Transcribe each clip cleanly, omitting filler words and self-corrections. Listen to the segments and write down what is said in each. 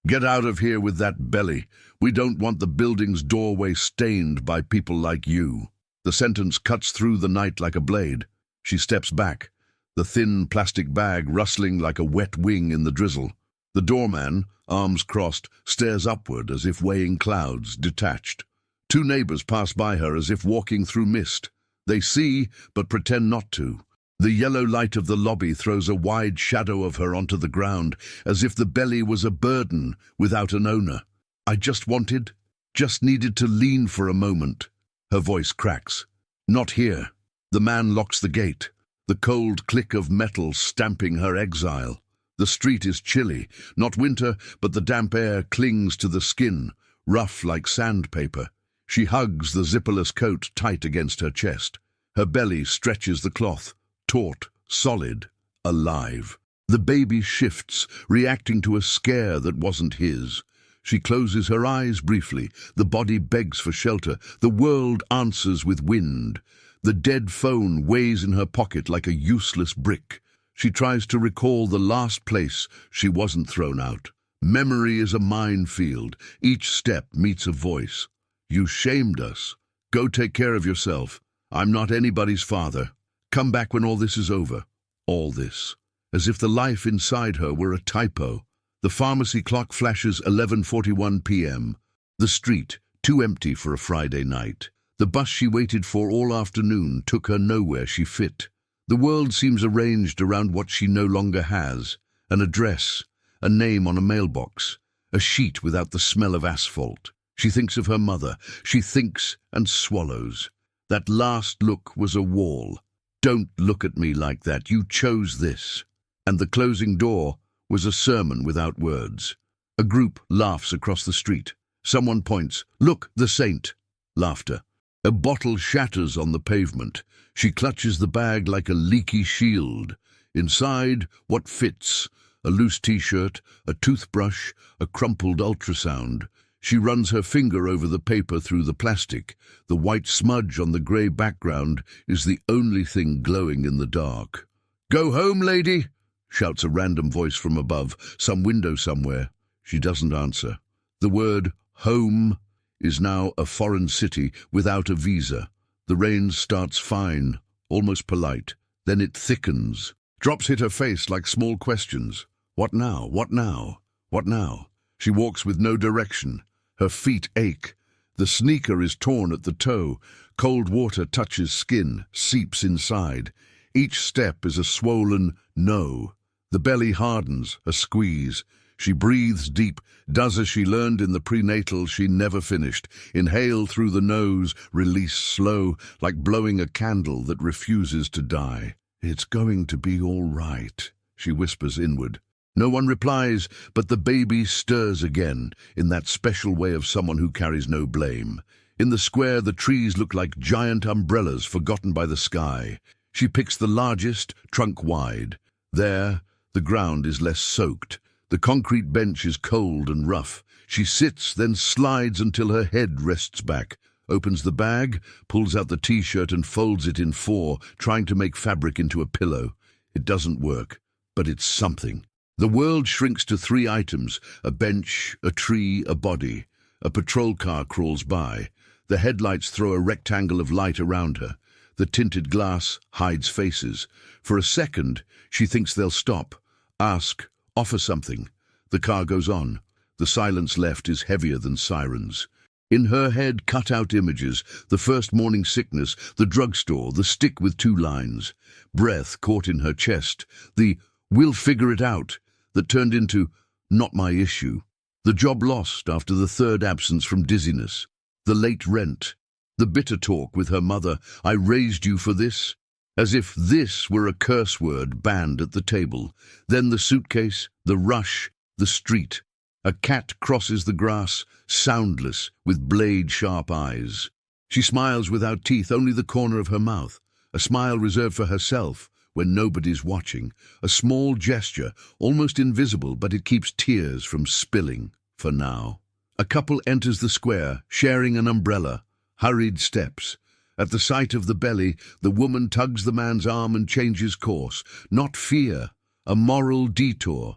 Get out of here with that belly. We don't want the building's doorway stained by people like you." The sentence cuts through the night like a blade. She steps back, the thin plastic bag rustling like a wet wing in the drizzle. The doorman, arms crossed, stares upward as if weighing clouds, detached. Two neighbors pass by her as if walking through mist. They see, but pretend not to. The yellow light of the lobby throws a wide shadow of her onto the ground, as if the belly was a burden without an owner. "I just needed to lean for a moment." Her voice cracks. "Not here." The man locks the gate, the cold click of metal stamping her exile. The street is chilly, not winter, but the damp air clings to the skin, rough like sandpaper. She hugs the zipperless coat tight against her chest. Her belly stretches the cloth, taut, solid, alive. The baby shifts, reacting to a scare that wasn't his. She closes her eyes briefly. The body begs for shelter. The world answers with wind. The dead phone weighs in her pocket like a useless brick. She tries to recall the last place she wasn't thrown out. Memory is a minefield. Each step meets a voice. "You shamed us. Go take care of yourself. I'm not anybody's father. Come back when all this is over." All this. As if the life inside her were a typo. The pharmacy clock flashes 11:41 p.m. The street, too empty for a Friday night. The bus she waited for all afternoon took her nowhere she fit. The world seems arranged around what she no longer has. An address, a name on a mailbox, a sheet without the smell of asphalt. She thinks of her mother. She thinks and swallows. That last look was a wall. "Don't look at me like that. You chose this." And the closing door was a sermon without words. A group laughs across the street. Someone points. "Look, the saint." Laughter. A bottle shatters on the pavement. She clutches the bag like a leaky shield. Inside, what fits? A loose t-shirt, a toothbrush, a crumpled ultrasound. She runs her finger over the paper through the plastic. The white smudge on the grey background is the only thing glowing in the dark. "Go home, lady!" shouts a random voice from above, some window somewhere. She doesn't answer. The word home is now a foreign city without a visa. The rain starts fine, almost polite. Then it thickens. Drops hit her face like small questions. What now? What now? What now? She walks with no direction. Her feet ache. The sneaker is torn at the toe. Cold water touches skin, seeps inside. Each step is a swollen no. The belly hardens, a squeeze. She breathes deep, does as she learned in the prenatal she never finished. Inhale through the nose, release slow, like blowing a candle that refuses to die. "It's going to be all right," she whispers inward. No one replies, but the baby stirs again, in that special way of someone who carries no blame. In the square, the trees look like giant umbrellas forgotten by the sky. She picks the largest, trunk wide. There, the ground is less soaked. The concrete bench is cold and rough. She sits, then slides until her head rests back, opens the bag, pulls out the t-shirt and folds it in four, trying to make fabric into a pillow. It doesn't work, but it's something. The world shrinks to 3 items: a bench, a tree, a body. A patrol car crawls by. The headlights throw a rectangle of light around her. The tinted glass hides faces. For a second, she thinks they'll stop, ask, offer something. The car goes on. The silence left is heavier than sirens. In her head, cut-out images, the first morning sickness, the drugstore, the stick with 2 lines. Breath caught in her chest, the "we'll figure it out" that turned into "not my issue." The job lost after the 3rd absence from dizziness. The late rent. The bitter talk with her mother, "I raised you for this," as if this were a curse word banned at the table. Then the suitcase, the rush, the street. A cat crosses the grass, soundless, with blade-sharp eyes. She smiles without teeth, only the corner of her mouth. A smile reserved for herself, when nobody's watching. A small gesture, almost invisible, but it keeps tears from spilling, for now. A couple enters the square, sharing an umbrella. Hurried steps. At the sight of the belly, the woman tugs the man's arm and changes course. Not fear, a moral detour.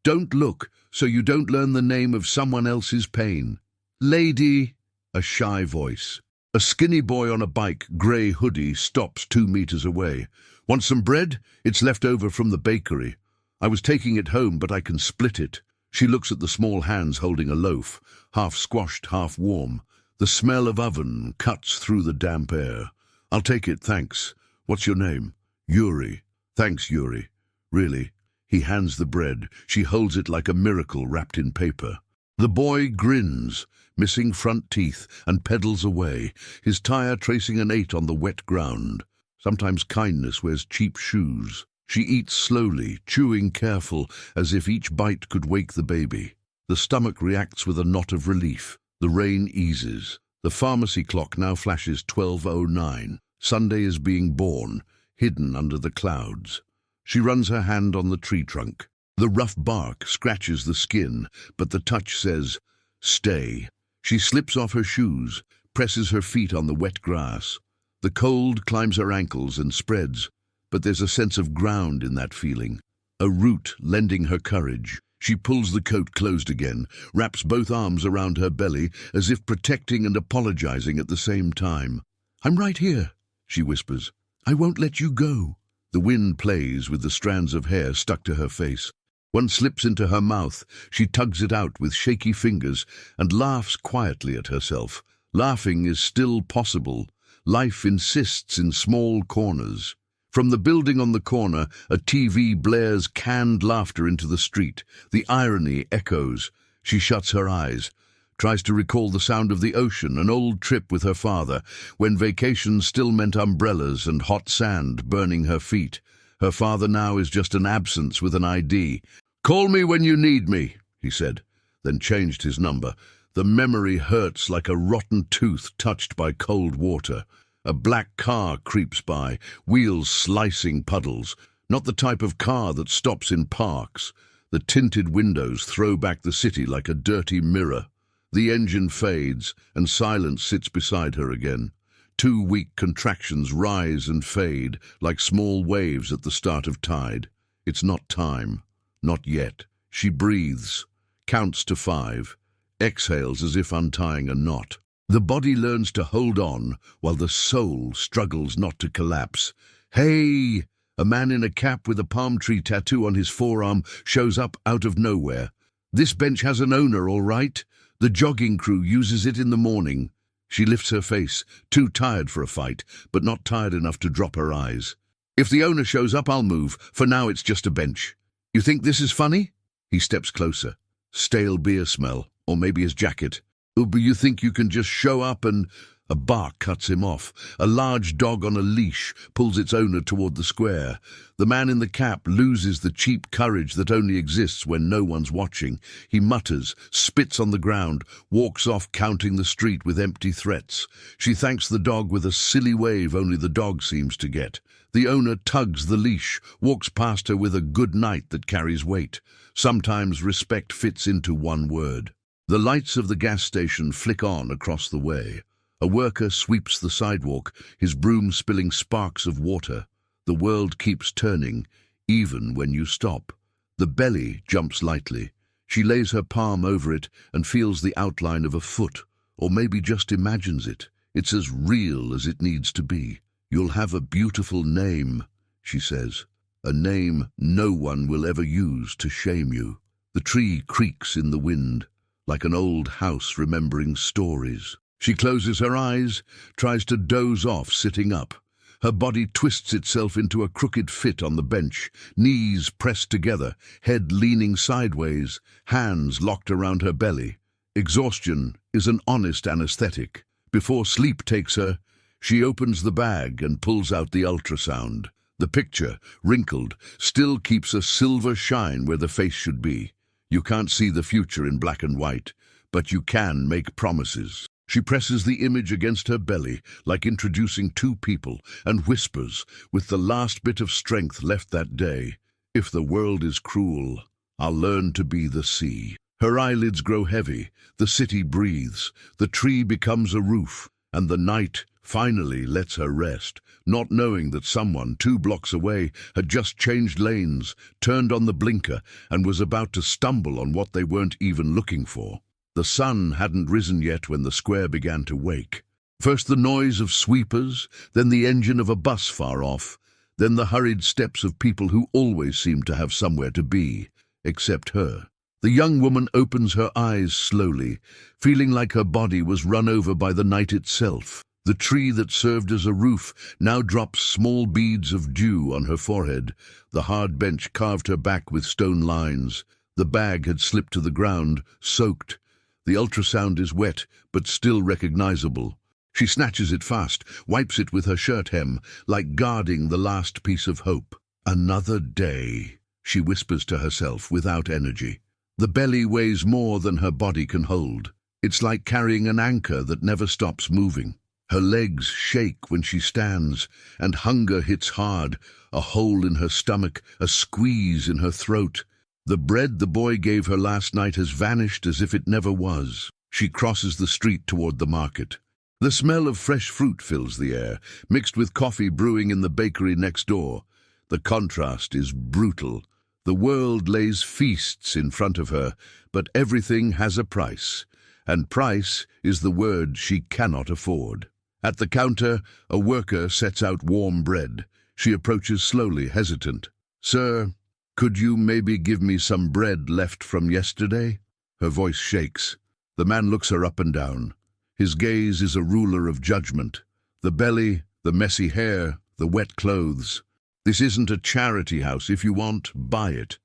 Don't look, so you don't learn the name of someone else's pain. Lady, a shy voice. A skinny boy on a bike, grey hoodie, stops 2 meters away. Want some bread? It's left over from the bakery. I was taking it home, but I can split it. She looks at the small hands holding a loaf, half squashed, half warm. The smell of oven cuts through the damp air. I'll take it, thanks. What's your name? Yuri. Thanks, Yuri. Really? He hands the bread. She holds it like a miracle wrapped in paper. The boy grins, missing front teeth, and pedals away, his tire tracing an 8 on the wet ground. Sometimes kindness wears cheap shoes. She eats slowly, chewing careful, as if each bite could wake the baby. The stomach reacts with a knot of relief. The rain eases. The pharmacy clock now flashes 12:09. Sunday is being born, hidden under the clouds. She runs her hand on the tree trunk. The rough bark scratches the skin, but the touch says, "Stay." She slips off her shoes, presses her feet on the wet grass. The cold climbs her ankles and spreads, but there's a sense of ground in that feeling, a root lending her courage. She pulls the coat closed again, wraps both arms around her belly, as if protecting and apologizing at the same time. "I'm right here," she whispers. "I won't let you go." The wind plays with the strands of hair stuck to her face. One slips into her mouth. She tugs it out with shaky fingers and laughs quietly at herself. Laughing is still possible. Life insists in small corners. From the building on the corner, a TV blares canned laughter into the street. The irony echoes. She shuts her eyes, tries to recall the sound of the ocean, an old trip with her father, when vacation still meant umbrellas and hot sand burning her feet. Her father now is just an absence with an ID. "Call me when you need me," he said, then changed his number. The memory hurts like a rotten tooth touched by cold water. A black car creeps by, wheels slicing puddles. Not the type of car that stops in parks. The tinted windows throw back the city like a dirty mirror. The engine fades, and silence sits beside her again. 2 weak contractions rise and fade, like small waves at the start of tide. It's not time. Not yet. She breathes, counts to 5, exhales as if untying a knot. The body learns to hold on, while the soul struggles not to collapse. "Hey!" A man in a cap with a palm tree tattoo on his forearm shows up out of nowhere. "This bench has an owner, all right? The jogging crew uses it in the morning." She lifts her face, too tired for a fight, but not tired enough to drop her eyes. "If the owner shows up, I'll move. For now, it's just a bench." "You think this is funny?" He steps closer. Stale beer smell, or maybe his jacket. "Oh, but you think you can just show up and—" A bark cuts him off. A large dog on a leash pulls its owner toward the square. The man in the cap loses the cheap courage that only exists when no one's watching. He mutters, spits on the ground, walks off counting the street with empty threats. She thanks the dog with a silly wave only the dog seems to get. The owner tugs the leash, walks past her with a good night that carries weight. Sometimes respect fits into one word. The lights of the gas station flick on across the way. A worker sweeps the sidewalk, his broom spilling sparks of water. The world keeps turning, even when you stop. The belly jumps lightly. She lays her palm over it and feels the outline of a foot, or maybe just imagines it. It's as real as it needs to be. "You'll have a beautiful name," she says. "A name no one will ever use to shame you." The tree creaks in the wind, like an old house remembering stories. She closes her eyes, tries to doze off sitting up. Her body twists itself into a crooked fit on the bench, knees pressed together, head leaning sideways, hands locked around her belly. Exhaustion is an honest anesthetic. Before sleep takes her, she opens the bag and pulls out the ultrasound. The picture, wrinkled, still keeps a silver shine where the face should be. You can't see the future in black and white, but you can make promises. She presses the image against her belly, like introducing 2 people, and whispers, with the last bit of strength left that day, "If the world is cruel, I'll learn to be the sea." Her eyelids grow heavy, the city breathes, the tree becomes a roof, and the night finally lets her rest, not knowing that someone 2 blocks away had just changed lanes, turned on the blinker, and was about to stumble on what they weren't even looking for. The sun hadn't risen yet when the square began to wake. First the noise of sweepers, then the engine of a bus far off, then the hurried steps of people who always seemed to have somewhere to be, except her. The young woman opens her eyes slowly, feeling like her body was run over by the night itself. The tree that served as a roof now drops small beads of dew on her forehead. The hard bench carved her back with stone lines. The bag had slipped to the ground, soaked. The ultrasound is wet, but still recognizable. She snatches it fast, wipes it with her shirt hem, like guarding the last piece of hope. Another day, she whispers to herself without energy. The belly weighs more than her body can hold. It's like carrying an anchor that never stops moving. Her legs shake when she stands, and hunger hits hard, a hole in her stomach, a squeeze in her throat. The bread the boy gave her last night has vanished as if it never was. She crosses the street toward the market. The smell of fresh fruit fills the air, mixed with coffee brewing in the bakery next door. The contrast is brutal. The world lays feasts in front of her, but everything has a price, and price is the word she cannot afford. At the counter, a worker sets out warm bread. She approaches slowly, hesitant. "Sir, could you maybe give me some bread left from yesterday?" Her voice shakes. The man looks her up and down. His gaze is a ruler of judgment. The belly, the messy hair, the wet clothes. "This isn't a charity house. If you want, buy it."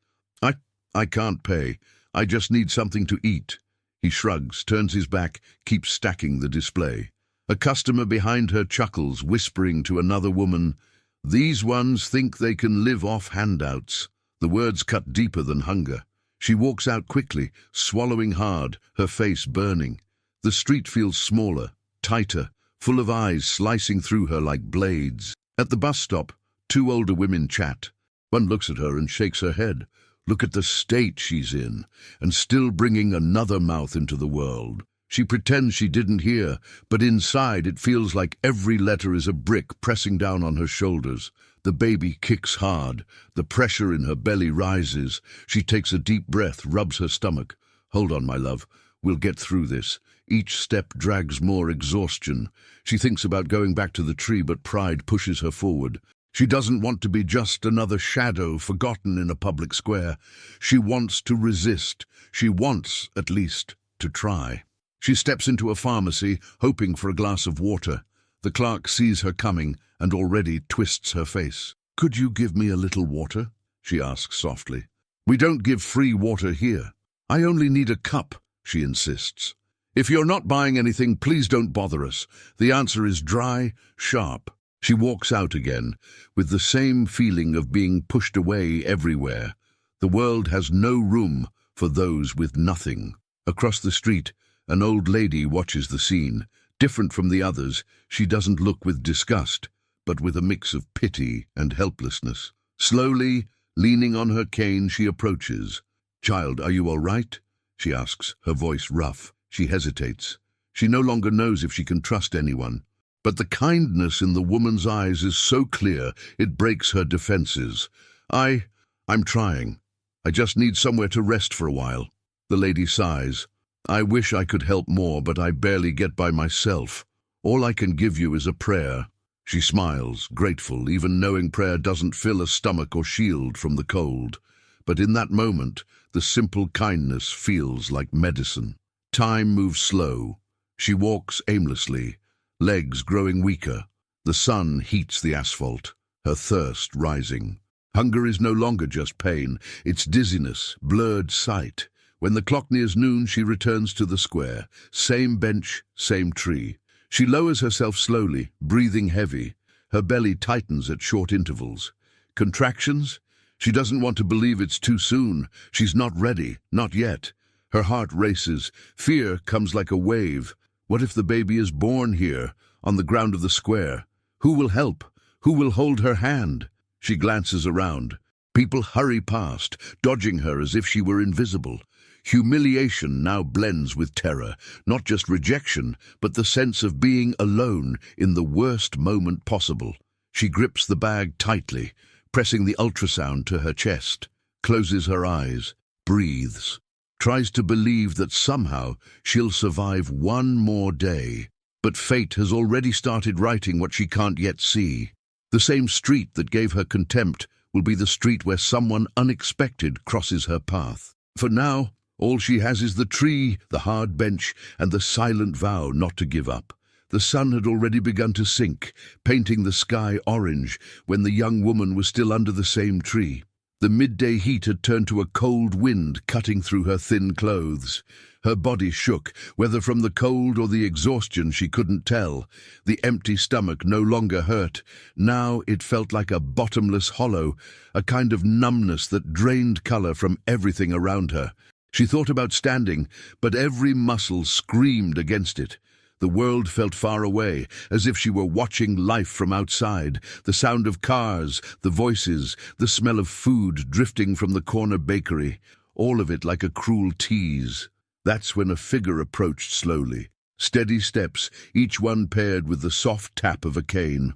I can't pay. I just need something to eat." He shrugs, turns his back, keeps stacking the display. A customer behind her chuckles, whispering to another woman, "These ones think they can live off handouts." The words cut deeper than hunger. She walks out quickly, swallowing hard, her face burning. The street feels smaller, tighter, full of eyes slicing through her like blades. At the bus stop, 2 older women chat. One looks at her and shakes her head. Look at the state she's in, and still bringing another mouth into the world. She pretends she didn't hear, but inside it feels like every letter is a brick pressing down on her shoulders. The baby kicks hard. The pressure in her belly rises. She takes a deep breath, rubs her stomach. "Hold on, my love. We'll get through this." Each step drags more exhaustion. She thinks about going back to the tree, but pride pushes her forward. She doesn't want to be just another shadow forgotten in a public square. She wants to resist. She wants, at least, to try. She steps into a pharmacy, hoping for a glass of water. The clerk sees her coming and already twists her face. "Could you give me a little water?" she asks softly. "We don't give free water here." "I only need a cup," she insists. "If you're not buying anything, please don't bother us." The answer is dry, sharp. She walks out again, with the same feeling of being pushed away everywhere. The world has no room for those with nothing. Across the street, an old lady watches the scene. Different from the others, she doesn't look with disgust, but with a mix of pity and helplessness. Slowly, leaning on her cane, she approaches. "Child, are you all right?" she asks, her voice rough. She hesitates. She no longer knows if she can trust anyone. But the kindness in the woman's eyes is so clear, it breaks her defenses. I'm trying. I just need somewhere to rest for a while." The lady sighs. "I wish I could help more, but I barely get by myself. All I can give you is a prayer." She smiles, grateful, even knowing prayer doesn't fill a stomach or shield from the cold. But in that moment, the simple kindness feels like medicine. Time moves slow. She walks aimlessly, legs growing weaker. The sun heats the asphalt, her thirst rising. Hunger is no longer just pain, it's dizziness, blurred sight. When the clock nears noon, she returns to the square. Same bench, same tree. She lowers herself slowly, breathing heavy. Her belly tightens at short intervals. Contractions? She doesn't want to believe it's too soon. She's not ready, not yet. Her heart races. Fear comes like a wave. What if the baby is born here, on the ground of the square? Who will help? Who will hold her hand? She glances around. People hurry past, dodging her as if she were invisible. Humiliation now blends with terror, not just rejection, but the sense of being alone in the worst moment possible. She grips the bag tightly, pressing the ultrasound to her chest, closes her eyes, breathes, tries to believe that somehow she'll survive one more day. But fate has already started writing what she can't yet see. The same street that gave her contempt will be the street where someone unexpected crosses her path. For now, all she has is the tree, the hard bench, and the silent vow not to give up. The sun had already begun to sink, painting the sky orange when the young woman was still under the same tree. The midday heat had turned to a cold wind cutting through her thin clothes. Her body shook, whether from the cold or the exhaustion she couldn't tell. The empty stomach no longer hurt. Now it felt like a bottomless hollow, a kind of numbness that drained color from everything around her. She thought about standing, but every muscle screamed against it. The world felt far away, as if she were watching life from outside. The sound of cars, the voices, the smell of food drifting from the corner bakery, all of it like a cruel tease. That's when a figure approached slowly. Steady steps, each one paired with the soft tap of a cane.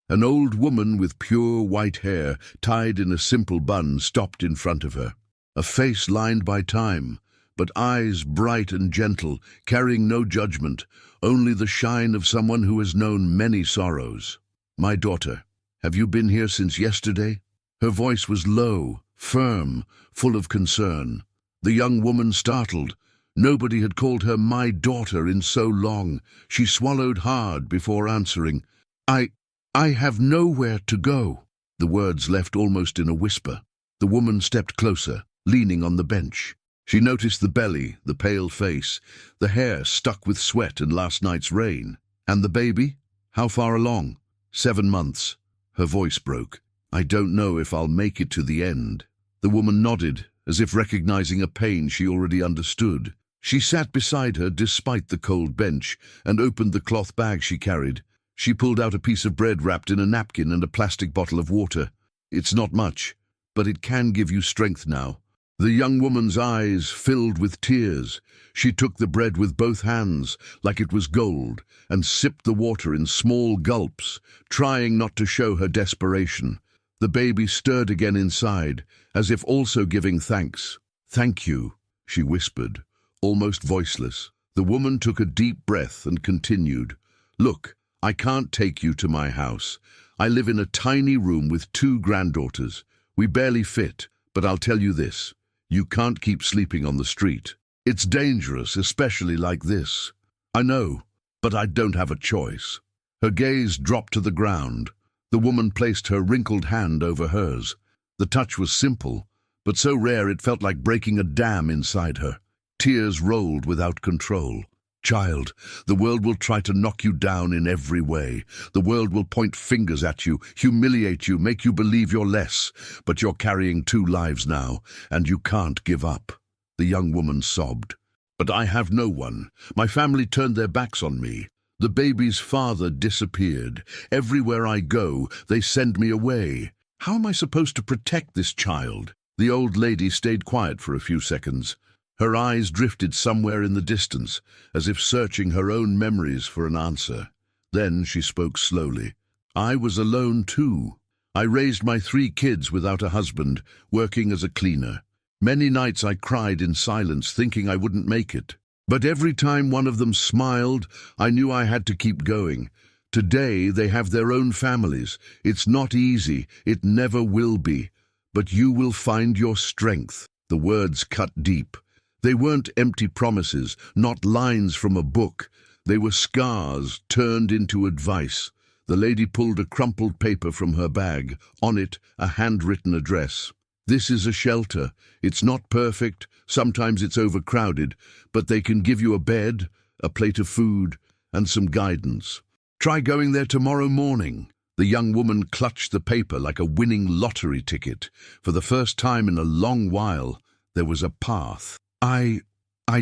An old woman with pure white hair, tied in a simple bun, stopped in front of her. A face lined by time, but eyes bright and gentle, carrying no judgment, only the shine of someone who has known many sorrows. "My daughter, have you been here since yesterday?" Her voice was low, firm, full of concern. The young woman startled. Nobody had called her "my daughter" in so long. She swallowed hard before answering. I have nowhere to go." The words left almost in a whisper. The woman stepped closer, leaning on the bench. She noticed the belly, the pale face, the hair stuck with sweat and last night's rain. "And the baby? How far along?" 7 months. Her voice broke. "I don't know if I'll make it to the end." The woman nodded, as if recognizing a pain she already understood. She sat beside her despite the cold bench and opened the cloth bag she carried. She pulled out a piece of bread wrapped in a napkin and a plastic bottle of water. "It's not much, but it can give you strength now." The young woman's eyes filled with tears. She took the bread with both hands, like it was gold, and sipped the water in small gulps, trying not to show her desperation. The baby stirred again inside, as if also giving thanks. "Thank you," she whispered, almost voiceless. The woman took a deep breath and continued. "Look, I can't take you to my house. I live in a tiny room with 2 granddaughters. We barely fit, but I'll tell you this. You can't keep sleeping on the street. It's dangerous, especially like this. I know, but I don't have a choice." Her gaze dropped to the ground. The woman placed her wrinkled hand over hers. The touch was simple, but so rare it felt like breaking a dam inside her. Tears rolled without control. "Child, the world will try to knock you down in every way. The world will point fingers at you, humiliate you, make you believe you're less. But you're carrying 2 lives now, and you can't give up." The young woman sobbed. "But I have no one. My family turned their backs on me. The baby's father disappeared. Everywhere I go, they send me away. How am I supposed to protect this child?" The old lady stayed quiet for a few seconds. Her eyes drifted somewhere in the distance, as if searching her own memories for an answer. Then she spoke slowly. "I was alone too. I raised my 3 kids without a husband, working as a cleaner. Many nights I cried in silence, thinking I wouldn't make it. But every time one of them smiled, I knew I had to keep going. Today they have their own families. It's not easy, it never will be. But you will find your strength." The words cut deep. They weren't empty promises, not lines from a book. They were scars turned into advice. The lady pulled a crumpled paper from her bag. On it, a handwritten address. "This is a shelter. It's not perfect. Sometimes it's overcrowded. But they can give you a bed, a plate of food, and some guidance. Try going there tomorrow morning." The young woman clutched the paper like a winning lottery ticket. For the first time in a long while, there was a path. I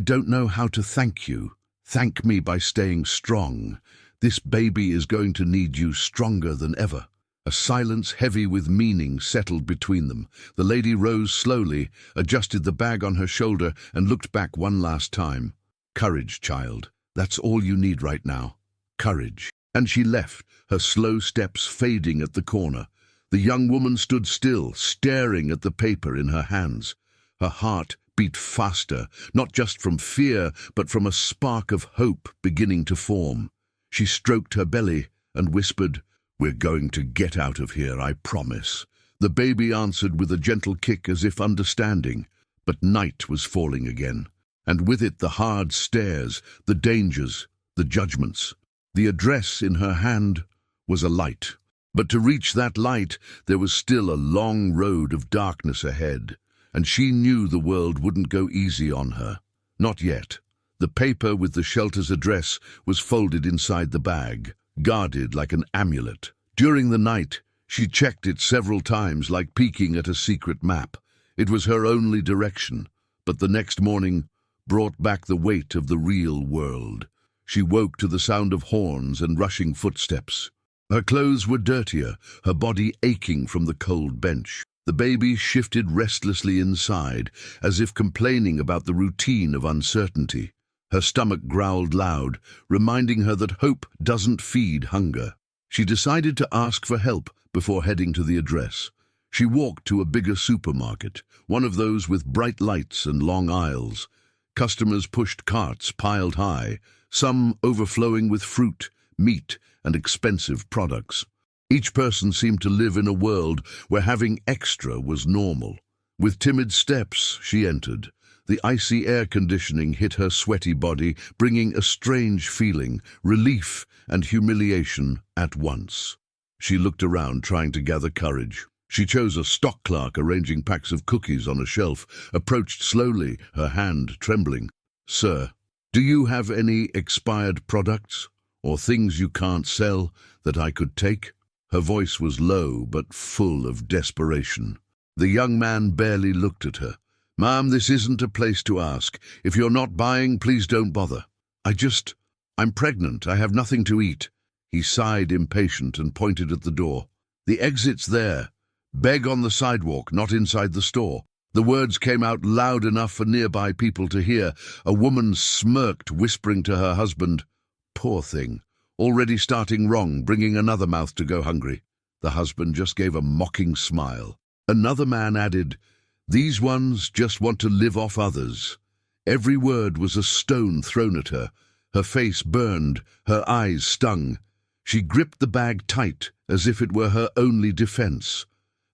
don't know how to thank you. Thank me by staying strong. This baby is going to need you stronger than ever." A silence heavy with meaning settled between them. The lady rose slowly, adjusted the bag on her shoulder, and looked back one last time. Courage, child. That's all you need right now. Courage. And she left, her slow steps fading at the corner. The young woman stood still, staring at the paper in her hands. Her heart beat faster, not just from fear, but from a spark of hope beginning to form. She stroked her belly and whispered, "We're going to get out of here, I promise." The baby answered with a gentle kick as if understanding, but night was falling again, and with it the hard stares, the dangers, the judgments. The address in her hand was a light, but to reach that light there was still a long road of darkness ahead, and she knew the world wouldn't go easy on her. Not yet. The paper with the shelter's address was folded inside the bag, guarded like an amulet. During the night, she checked it several times like peeking at a secret map. It was her only direction, but the next morning brought back the weight of the real world. She woke to the sound of horns and rushing footsteps. Her clothes were dirtier, her body aching from the cold bench. The baby shifted restlessly inside, as if complaining about the routine of uncertainty. Her stomach growled loud, reminding her that hope doesn't feed hunger. She decided to ask for help before heading to the address. She walked to a bigger supermarket, one of those with bright lights and long aisles. Customers pushed carts piled high, some overflowing with fruit, meat, and expensive products. Each person seemed to live in a world where having extra was normal. With timid steps, she entered. The icy air conditioning hit her sweaty body, bringing a strange feeling, relief and humiliation at once. She looked around, trying to gather courage. She chose a stock clerk arranging packs of cookies on a shelf, approached slowly, her hand trembling. "Sir, do you have any expired products or things you can't sell that I could take?" Her voice was low but full of desperation. The young man barely looked at her. "Ma'am, this isn't a place to ask. If you're not buying, please don't bother. I'm pregnant. I have nothing to eat." He sighed impatient and pointed at the door. "The exit's there. Beg on the sidewalk, not inside the store." The words came out loud enough for nearby people to hear. A woman smirked, whispering to her husband, "Poor thing, already starting wrong, bringing another mouth to go hungry." The husband just gave a mocking smile. Another man added, "These ones just want to live off others." Every word was a stone thrown at her. Her face burned, her eyes stung. She gripped the bag tight, as if it were her only defense.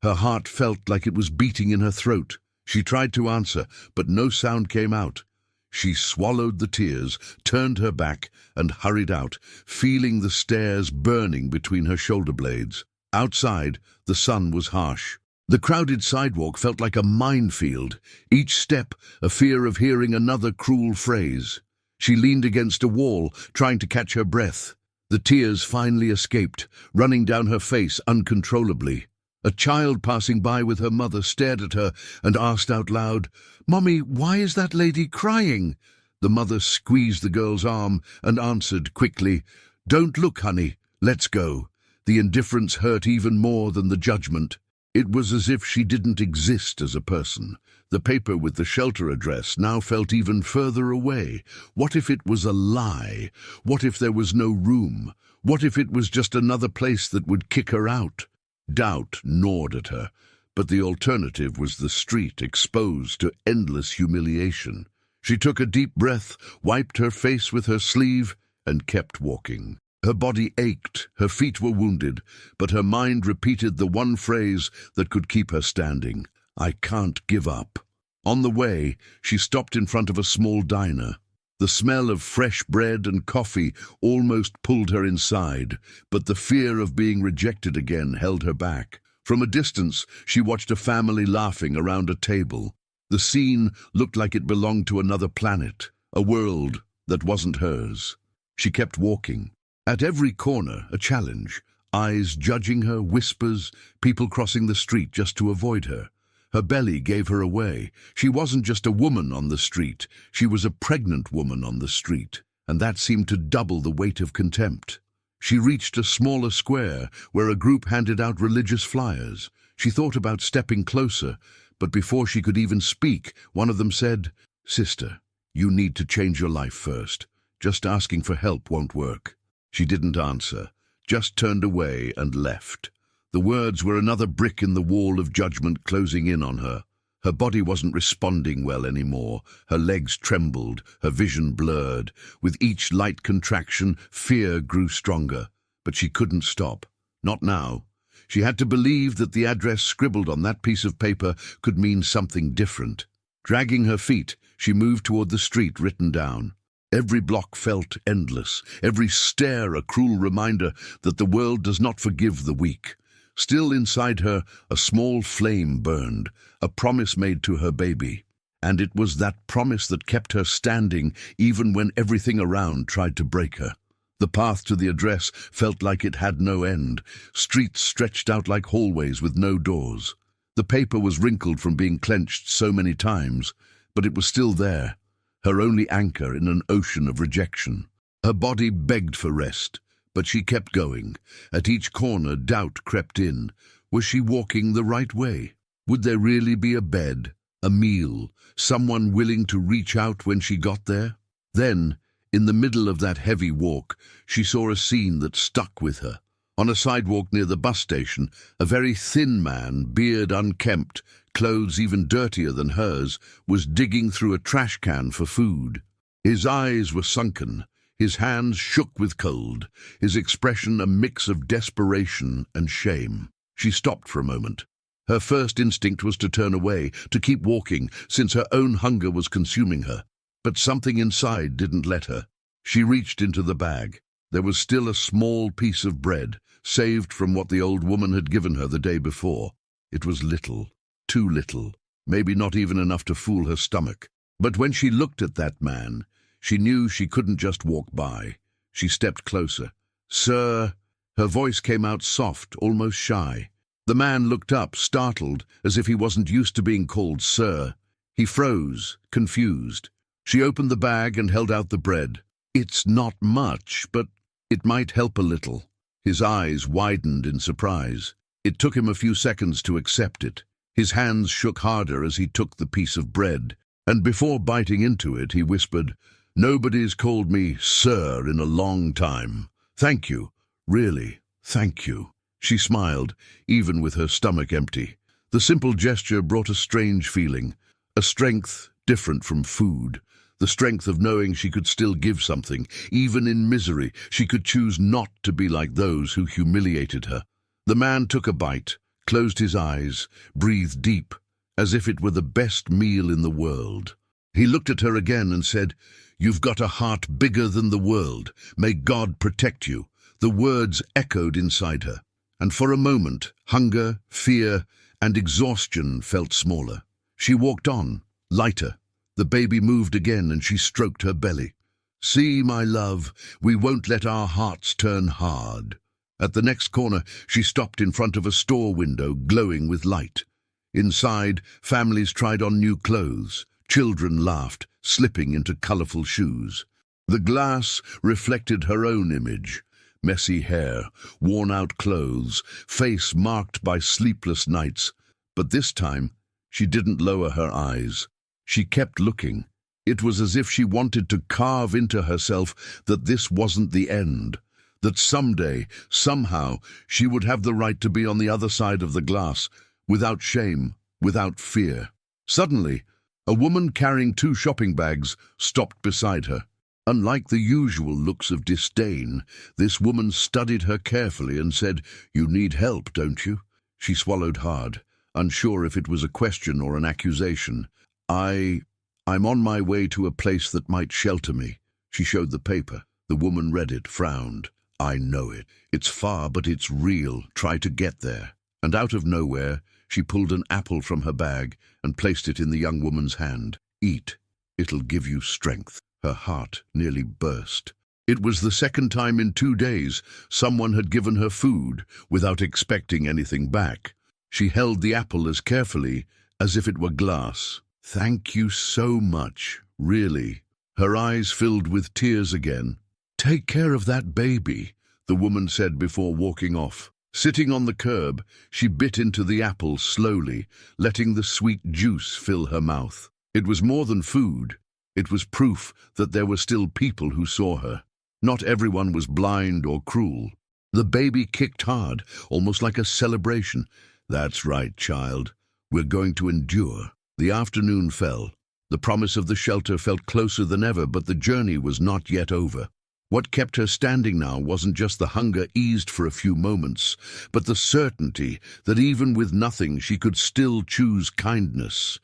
Her heart felt like it was beating in her throat. She tried to answer, but no sound came out. She swallowed the tears, turned her back, and hurried out, feeling the stares burning between her shoulder blades. Outside, the sun was harsh. The crowded sidewalk felt like a minefield, each step a fear of hearing another cruel phrase. She leaned against a wall, trying to catch her breath. The tears finally escaped, running down her face uncontrollably. A child passing by with her mother stared at her and asked out loud, "Mommy, why is that lady crying?" The mother squeezed the girl's arm and answered quickly, "Don't look, honey, let's go." The indifference hurt even more than the judgment. It was as if she didn't exist as a person. The paper with the shelter address now felt even further away. What if it was a lie? What if there was no room? What if it was just another place that would kick her out? Doubt gnawed at her, but the alternative was the street, exposed to endless humiliation. She took a deep breath, wiped her face with her sleeve, and kept walking. Her body ached, her feet were wounded, but her mind repeated the one phrase that could keep her standing: "I can't give up." On the way, she stopped in front of a small diner. The smell of fresh bread and coffee almost pulled her inside, but the fear of being rejected again held her back. From a distance, she watched a family laughing around a table. The scene looked like it belonged to another planet, a world that wasn't hers. She kept walking. At every corner, a challenge. Eyes judging her, whispers, people crossing the street just to avoid her. Her belly gave her away. She wasn't just a woman on the street. She was a pregnant woman on the street, and that seemed to double the weight of contempt. She reached a smaller square where a group handed out religious flyers. She thought about stepping closer, but before she could even speak, one of them said, "Sister, you need to change your life first. Just asking for help won't work." She didn't answer, just turned away and left. The words were another brick in the wall of judgment closing in on her. Her body wasn't responding well anymore. Her legs trembled, her vision blurred. With each light contraction, fear grew stronger. But she couldn't stop. Not now. She had to believe that the address scribbled on that piece of paper could mean something different. Dragging her feet, she moved toward the street written down. Every block felt endless, every stare a cruel reminder that the world does not forgive the weak. Still inside her, a small flame burned, a promise made to her baby. And it was that promise that kept her standing even when everything around tried to break her. The path to the address felt like it had no end. Streets stretched out like hallways with no doors. The paper was wrinkled from being clenched so many times, but it was still there, her only anchor in an ocean of rejection. Her body begged for rest, but she kept going. At each corner, doubt crept in. Was she walking the right way? Would there really be a bed, a meal, someone willing to reach out when she got there? Then, in the middle of that heavy walk, she saw a scene that stuck with her. On a sidewalk near the bus station, a very thin man, beard unkempt, clothes even dirtier than hers, was digging through a trash can for food. His eyes were sunken, his hands shook with cold, his expression a mix of desperation and shame. She stopped for a moment. Her first instinct was to turn away, to keep walking, since her own hunger was consuming her. But something inside didn't let her. She reached into the bag. There was still a small piece of bread, saved from what the old woman had given her the day before. It was little, too little, maybe not even enough to fool her stomach. But when she looked at that man, she knew she couldn't just walk by. She stepped closer. "Sir," her voice came out soft, almost shy. The man looked up, startled, as if he wasn't used to being called sir. He froze, confused. She opened the bag and held out the bread. "It's not much, but it might help a little." His eyes widened in surprise. It took him a few seconds to accept it. His hands shook harder as he took the piece of bread, and before biting into it, he whispered, "Nobody's called me sir in a long time. Thank you, really, thank you." She smiled, even with her stomach empty. The simple gesture brought a strange feeling, a strength different from food, the strength of knowing she could still give something. Even in misery, she could choose not to be like those who humiliated her. The man took a bite, closed his eyes, breathed deep, as if it were the best meal in the world. He looked at her again and said, "You've got a heart bigger than the world. May God protect you." The words echoed inside her, and for a moment, hunger, fear, and exhaustion felt smaller. She walked on, lighter. The baby moved again and she stroked her belly. "See, my love, we won't let our hearts turn hard." At the next corner, she stopped in front of a store window glowing with light. Inside, families tried on new clothes. Children laughed, slipping into colorful shoes. The glass reflected her own image. Messy hair, worn-out clothes, face marked by sleepless nights. But this time, she didn't lower her eyes. She kept looking. It was as if she wanted to carve into herself that this wasn't the end, that someday, somehow, she would have the right to be on the other side of the glass, without shame, without fear. Suddenly, a woman carrying 2 shopping bags stopped beside her. Unlike the usual looks of disdain, this woman studied her carefully and said, "You need help, don't you?" She swallowed hard, unsure if it was a question or an accusation. I'm on my way to a place that might shelter me." She showed the paper. The woman read it, frowned. "I know it. It's far, but it's real. Try to get there." And out of nowhere, she pulled an apple from her bag and placed it in the young woman's hand. "Eat. It'll give you strength." Her heart nearly burst. It was the second time in 2 days someone had given her food without expecting anything back. She held the apple as carefully as if it were glass. "Thank you so much, really." Her eyes filled with tears again. "Take care of that baby." the woman said before walking off. Sitting on the curb, she bit into the apple slowly, letting the sweet juice fill her mouth. It was more than food. It was proof that there were still people who saw her. Not everyone was blind or cruel. The baby kicked hard, almost like a celebration. "That's right, child. We're going to endure." The afternoon fell. The promise of the shelter felt closer than ever, but the journey was not yet over. What kept her standing now wasn't just the hunger eased for a few moments, but the certainty that even with nothing she could still choose kindness.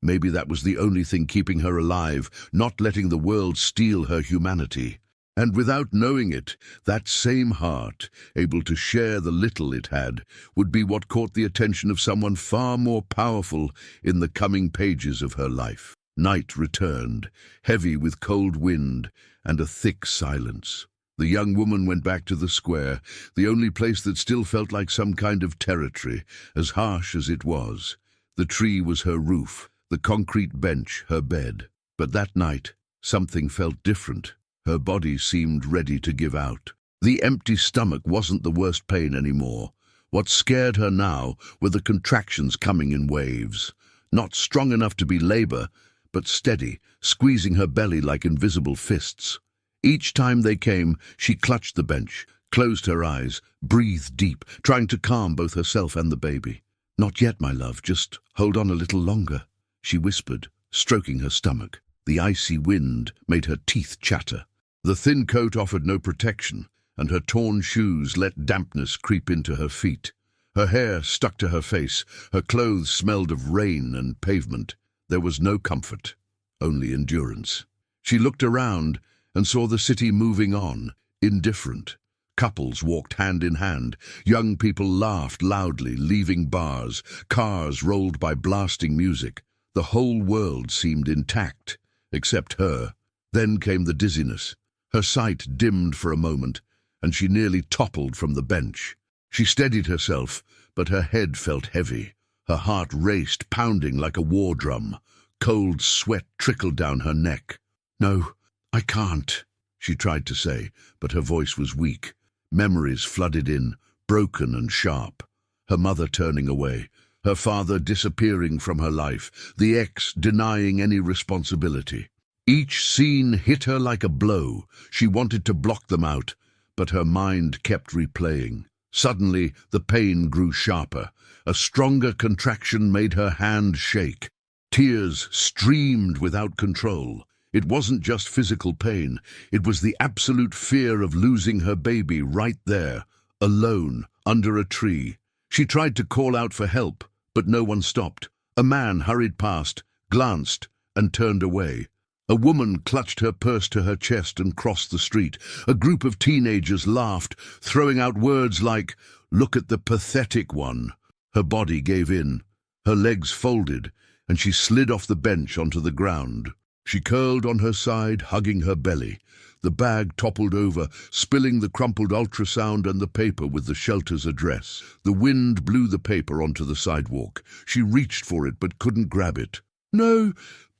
Maybe that was the only thing keeping her alive, not letting the world steal her humanity. And without knowing it, that same heart, able to share the little it had, would be what caught the attention of someone far more powerful in the coming pages of her life. Night returned, heavy with cold wind and a thick silence. The young woman went back to the square, the only place that still felt like some kind of territory, as harsh as it was. The tree was her roof, the concrete bench her bed. But that night, something felt different. Her body seemed ready to give out. The empty stomach wasn't the worst pain anymore. What scared her now were the contractions coming in waves. Not strong enough to be labor, but steady, squeezing her belly like invisible fists. Each time they came, she clutched the bench, closed her eyes, breathed deep, trying to calm both herself and the baby. "Not yet, my love, just hold on a little longer," she whispered, stroking her stomach. The icy wind made her teeth chatter. The thin coat offered no protection, and her torn shoes let dampness creep into her feet. Her hair stuck to her face, her clothes smelled of rain and pavement. There was no comfort, only endurance. She looked around and saw the city moving on, indifferent. Couples walked hand in hand. Young people laughed loudly, leaving bars. Cars rolled by blasting music. The whole world seemed intact, except her. Then came the dizziness. Her sight dimmed for a moment, and she nearly toppled from the bench. She steadied herself, but her head felt heavy. Her heart raced, pounding like a war drum. Cold sweat trickled down her neck. "No, I can't," she tried to say, but her voice was weak. Memories flooded in, broken and sharp. Her mother turning away, her father disappearing from her life, the ex denying any responsibility. Each scene hit her like a blow. She wanted to block them out, but her mind kept replaying. Suddenly, the pain grew sharper. A stronger contraction made her hand shake. Tears streamed without control. It wasn't just physical pain. It was the absolute fear of losing her baby right there, alone, under a tree. She tried to call out for help, but no one stopped. A man hurried past, glanced, and turned away. A woman clutched her purse to her chest and crossed the street. A group of teenagers laughed, throwing out words like, "Look at the pathetic one." Her body gave in. Her legs folded, and she slid off the bench onto the ground. She curled on her side, hugging her belly. The bag toppled over, spilling the crumpled ultrasound and the paper with the shelter's address. The wind blew the paper onto the sidewalk. She reached for it but couldn't grab it. "No,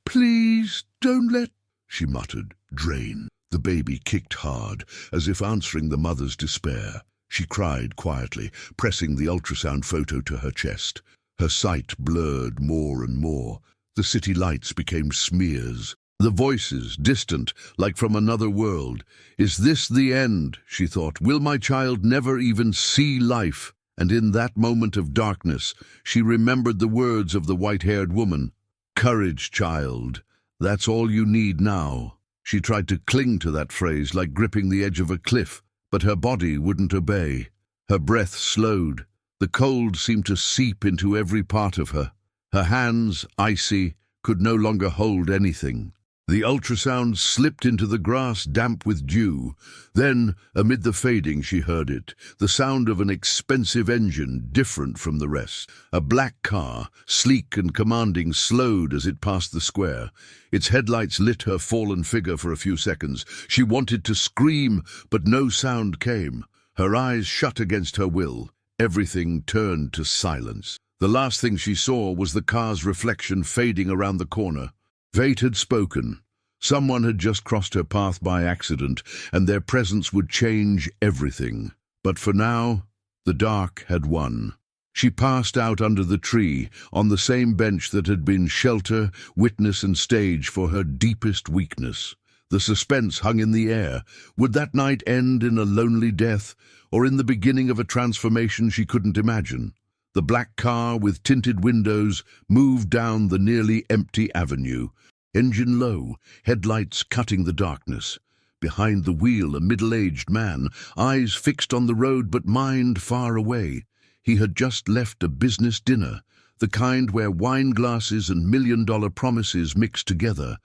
please, don't let," she muttered, drained. The baby kicked hard, as if answering the mother's despair. She cried quietly, pressing the ultrasound photo to her chest. Her sight blurred more and more. The city lights became smears. The voices, distant, like from another world. "Is this the end?" she thought. "Will my child never even see life?" And in that moment of darkness, she remembered the words of the white-haired woman. "Courage, child. That's all you need now." She tried to cling to that phrase like gripping the edge of a cliff, but her body wouldn't obey. Her breath slowed. The cold seemed to seep into every part of her. Her hands, icy, could no longer hold anything. The ultrasound slipped into the grass damp with dew. Then, amid the fading, she heard it, the sound of an expensive engine different from the rest. A black car, sleek and commanding, slowed as it passed the square. Its headlights lit her fallen figure for a few seconds. She wanted to scream, but no sound came. Her eyes shut against her will. Everything turned to silence. The last thing she saw was the car's reflection fading around the corner. Fate had spoken. Someone had just crossed her path by accident, and their presence would change everything. But for now, the dark had won. She passed out under the tree, on the same bench that had been shelter, witness and stage for her deepest weakness. The suspense hung in the air. Would that night end in a lonely death, or in the beginning of a transformation she couldn't imagine? The black car with tinted windows moved down the nearly empty avenue, engine low, headlights cutting the darkness. Behind the wheel, a middle-aged man, eyes fixed on the road but mind far away. He had just left a business dinner, the kind where wine glasses and million-dollar promises mix together,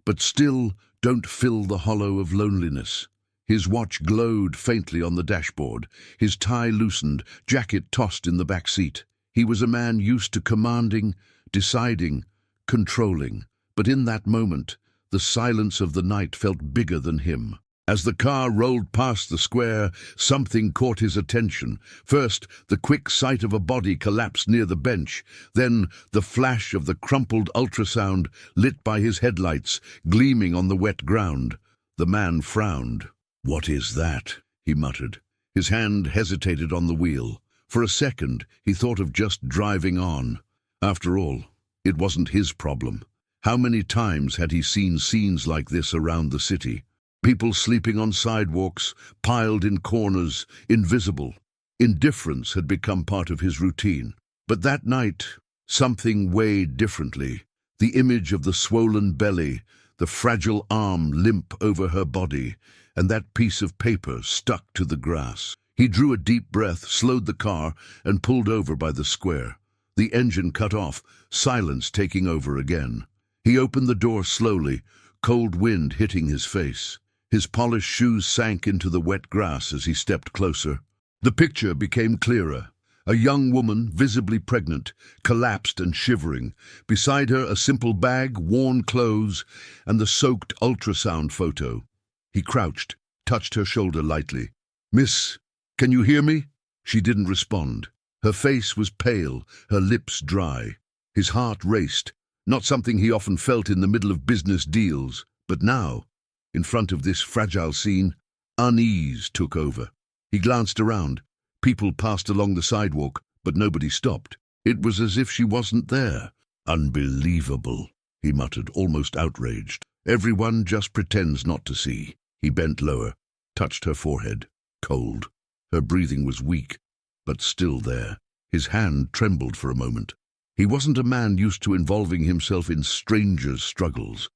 but still don't fill the hollow of loneliness. His watch glowed faintly on the dashboard, his tie loosened, jacket tossed in the back seat. He was a man used to commanding, deciding, controlling. But in that moment, the silence of the night felt bigger than him. As the car rolled past the square, something caught his attention. First, the quick sight of a body collapsed near the bench. Then, the flash of the crumpled ultrasound lit by his headlights, gleaming on the wet ground. The man frowned. "What is that?" he muttered. His hand hesitated on the wheel. For a second, he thought of just driving on. After all, it wasn't his problem. How many times had he seen scenes like this around the city? People sleeping on sidewalks, piled in corners, invisible. Indifference had become part of his routine. But that night, something weighed differently. The image of the swollen belly, the fragile arm limp over her body, and that piece of paper stuck to the grass. He drew a deep breath, slowed the car, and pulled over by the square. The engine cut off, silence taking over again. He opened the door slowly, cold wind hitting his face. His polished shoes sank into the wet grass as he stepped closer. The picture became clearer. A young woman, visibly pregnant, collapsed and shivering. Beside her, a simple bag, worn clothes, and the soaked ultrasound photo. He crouched, touched her shoulder lightly. "Miss, can you hear me?" She didn't respond. Her face was pale, her lips dry. His heart raced, not something he often felt in the middle of business deals. But now, in front of this fragile scene, unease took over. He glanced around. People passed along the sidewalk, but nobody stopped. It was as if she wasn't there. "Unbelievable," he muttered, almost outraged. "Everyone just pretends not to see." He bent lower, touched her forehead. Cold. Her breathing was weak, but still there. His hand trembled for a moment. He wasn't a man used to involving himself in strangers' struggles.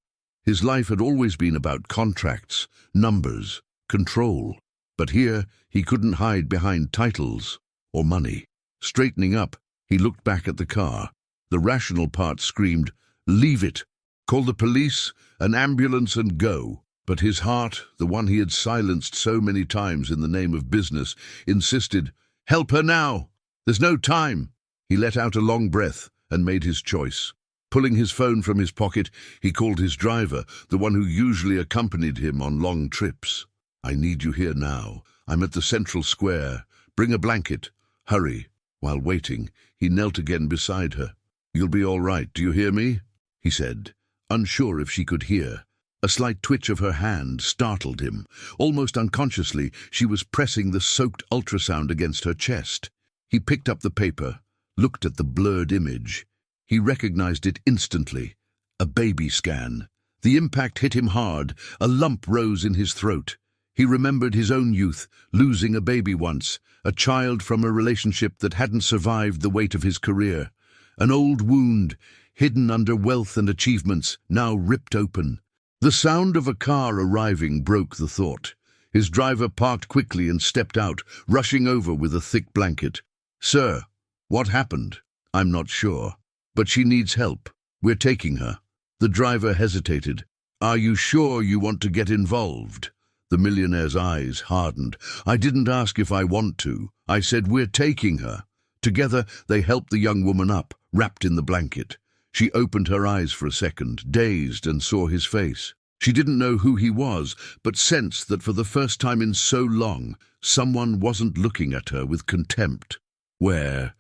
His life had always been about contracts, numbers, control. But here, he couldn't hide behind titles or money. Straightening up, he looked back at the car. The rational part screamed, "Leave it! Call the police, an ambulance, and go." But his heart, the one he had silenced so many times in the name of business, insisted, "Help her now! There's no time!" He let out a long breath and made his choice. Pulling his phone from his pocket, he called his driver, the one who usually accompanied him on long trips. "I need you here now. I'm at the central square. Bring a blanket. Hurry." While waiting, he knelt again beside her. "You'll be all right, do you hear me?" he said, unsure if she could hear. A slight twitch of her hand startled him. Almost unconsciously, she was pressing the soaked ultrasound against her chest. He picked up the paper, looked at the blurred image. He recognized it instantly. A baby scan. The impact hit him hard. A lump rose in his throat. He remembered his own youth, losing a baby once, a child from a relationship that hadn't survived the weight of his career. An old wound, hidden under wealth and achievements, now ripped open. The sound of a car arriving broke the thought. His driver parked quickly and stepped out, rushing over with a thick blanket. "Sir, what happened?" "I'm not sure, but she needs help. We're taking her." The driver hesitated. "Are you sure you want to get involved?" The millionaire's eyes hardened. "I didn't ask if I want to. I said we're taking her." Together, they helped the young woman up, wrapped in the blanket. She opened her eyes for a second, dazed, and saw his face. She didn't know who he was, but sensed that for the first time in so long, someone wasn't looking at her with contempt. Where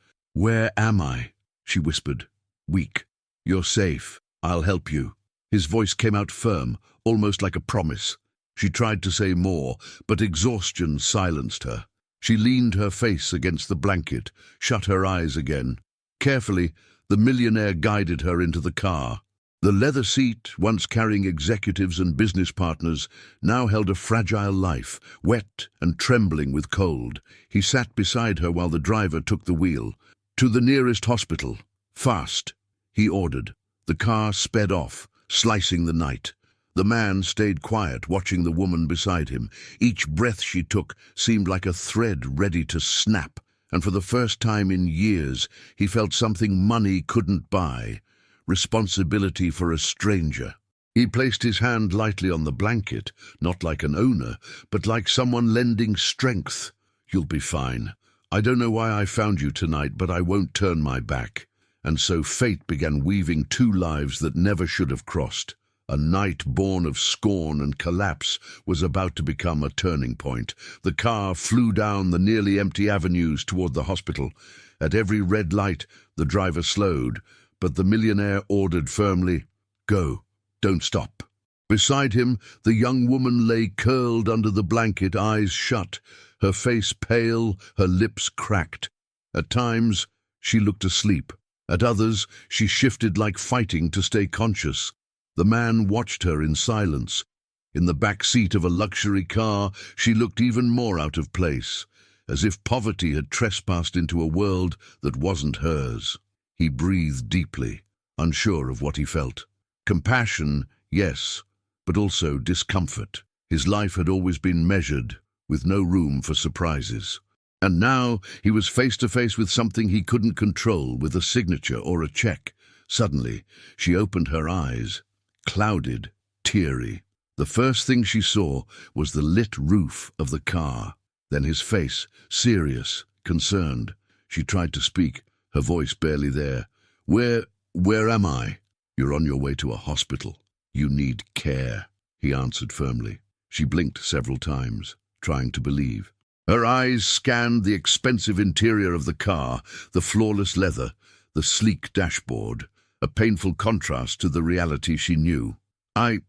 am I?" she whispered, weak. "You're safe. I'll help you." His voice came out firm, almost like a promise. She tried to say more, but exhaustion silenced her. She leaned her face against the blanket, shut her eyes again. Carefully, the millionaire guided her into the car. The leather seat, once carrying executives and business partners, now held a fragile life, wet and trembling with cold. He sat beside her while the driver took the wheel. "To the nearest hospital. Fast," he ordered. The car sped off, slicing the night. The man stayed quiet, watching the woman beside him. Each breath she took seemed like a thread ready to snap, and for the first time in years, he felt something money couldn't buy: responsibility for a stranger. He placed his hand lightly on the blanket, not like an owner, but like someone lending strength. "You'll be fine. I don't know why I found you tonight, but I won't turn my back." And so fate began weaving two lives that never should have crossed. A night born of scorn and collapse was about to become a turning point. The car flew down the nearly empty avenues toward the hospital. At every red light, the driver slowed, but the millionaire ordered firmly, "Go, don't stop." Beside him, the young woman lay curled under the blanket, eyes shut, her face pale, her lips cracked. At times, she looked asleep. At others, she shifted like fighting to stay conscious. The man watched her in silence. In the back seat of a luxury car, she looked even more out of place, as if poverty had trespassed into a world that wasn't hers. He breathed deeply, unsure of what he felt. Compassion, yes, but also discomfort. His life had always been measured, with no room for surprises. And now he was face to face with something he couldn't control, with a signature or a check. Suddenly, she opened her eyes, clouded, teary. The first thing she saw was the lit roof of the car, then his face, serious, concerned. She tried to speak, her voice barely there. Where am I?" "You're on your way to a hospital. You need care," he answered firmly. She blinked several times, trying to believe. Her eyes scanned the expensive interior of the car, the flawless leather, the sleek dashboard, a painful contrast to the reality she knew. I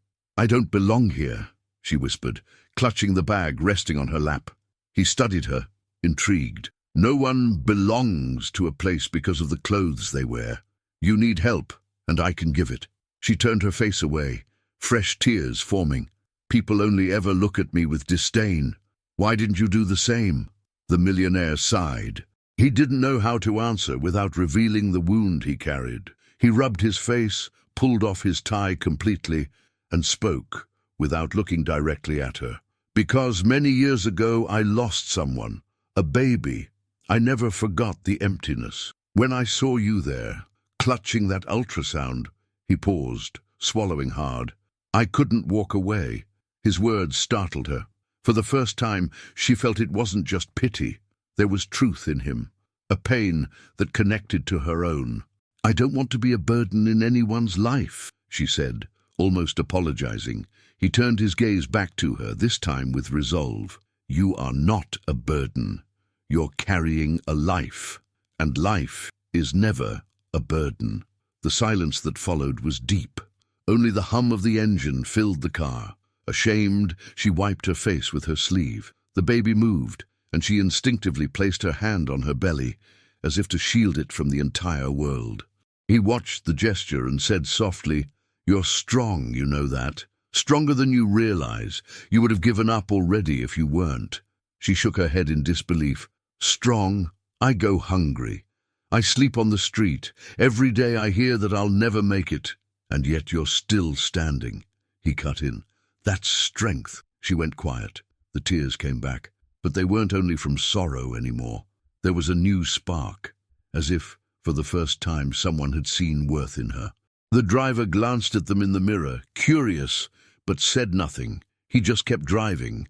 don't belong here," she whispered, clutching the bag resting on her lap. He studied her, intrigued. "No one belongs to a place because of the clothes they wear. You need help, and I can give it." She turned her face away, fresh tears forming. "People only ever look at me with disdain. Why didn't you do the same?" The millionaire sighed. He didn't know how to answer without revealing the wound he carried. He rubbed his face, pulled off his tie completely, and spoke, without looking directly at her. "Because many years ago I lost someone, a baby. I never forgot the emptiness. When I saw you there, clutching that ultrasound," he paused, swallowing hard, "I couldn't walk away." His words startled her. For the first time, she felt it wasn't just pity. There was truth in him, a pain that connected to her own. "I don't want to be a burden in anyone's life," she said, almost apologizing. He turned his gaze back to her, this time with resolve. "You are not a burden. You're carrying a life, and life is never a burden." The silence that followed was deep. Only the hum of the engine filled the car. Ashamed, she wiped her face with her sleeve. The baby moved, and she instinctively placed her hand on her belly, as if to shield it from the entire world. He watched the gesture and said softly, "You're strong, you know that. Stronger than you realize. You would have given up already if you weren't." She shook her head in disbelief. "Strong? I go hungry. I sleep on the street. Every day I hear that I'll never make it. And yet you're still standing." He cut in. "That's strength." She went quiet. The tears came back, but they weren't only from sorrow anymore. There was a new spark, as if, for the first time, someone had seen worth in her. The driver glanced at them in the mirror, curious, but said nothing. He just kept driving.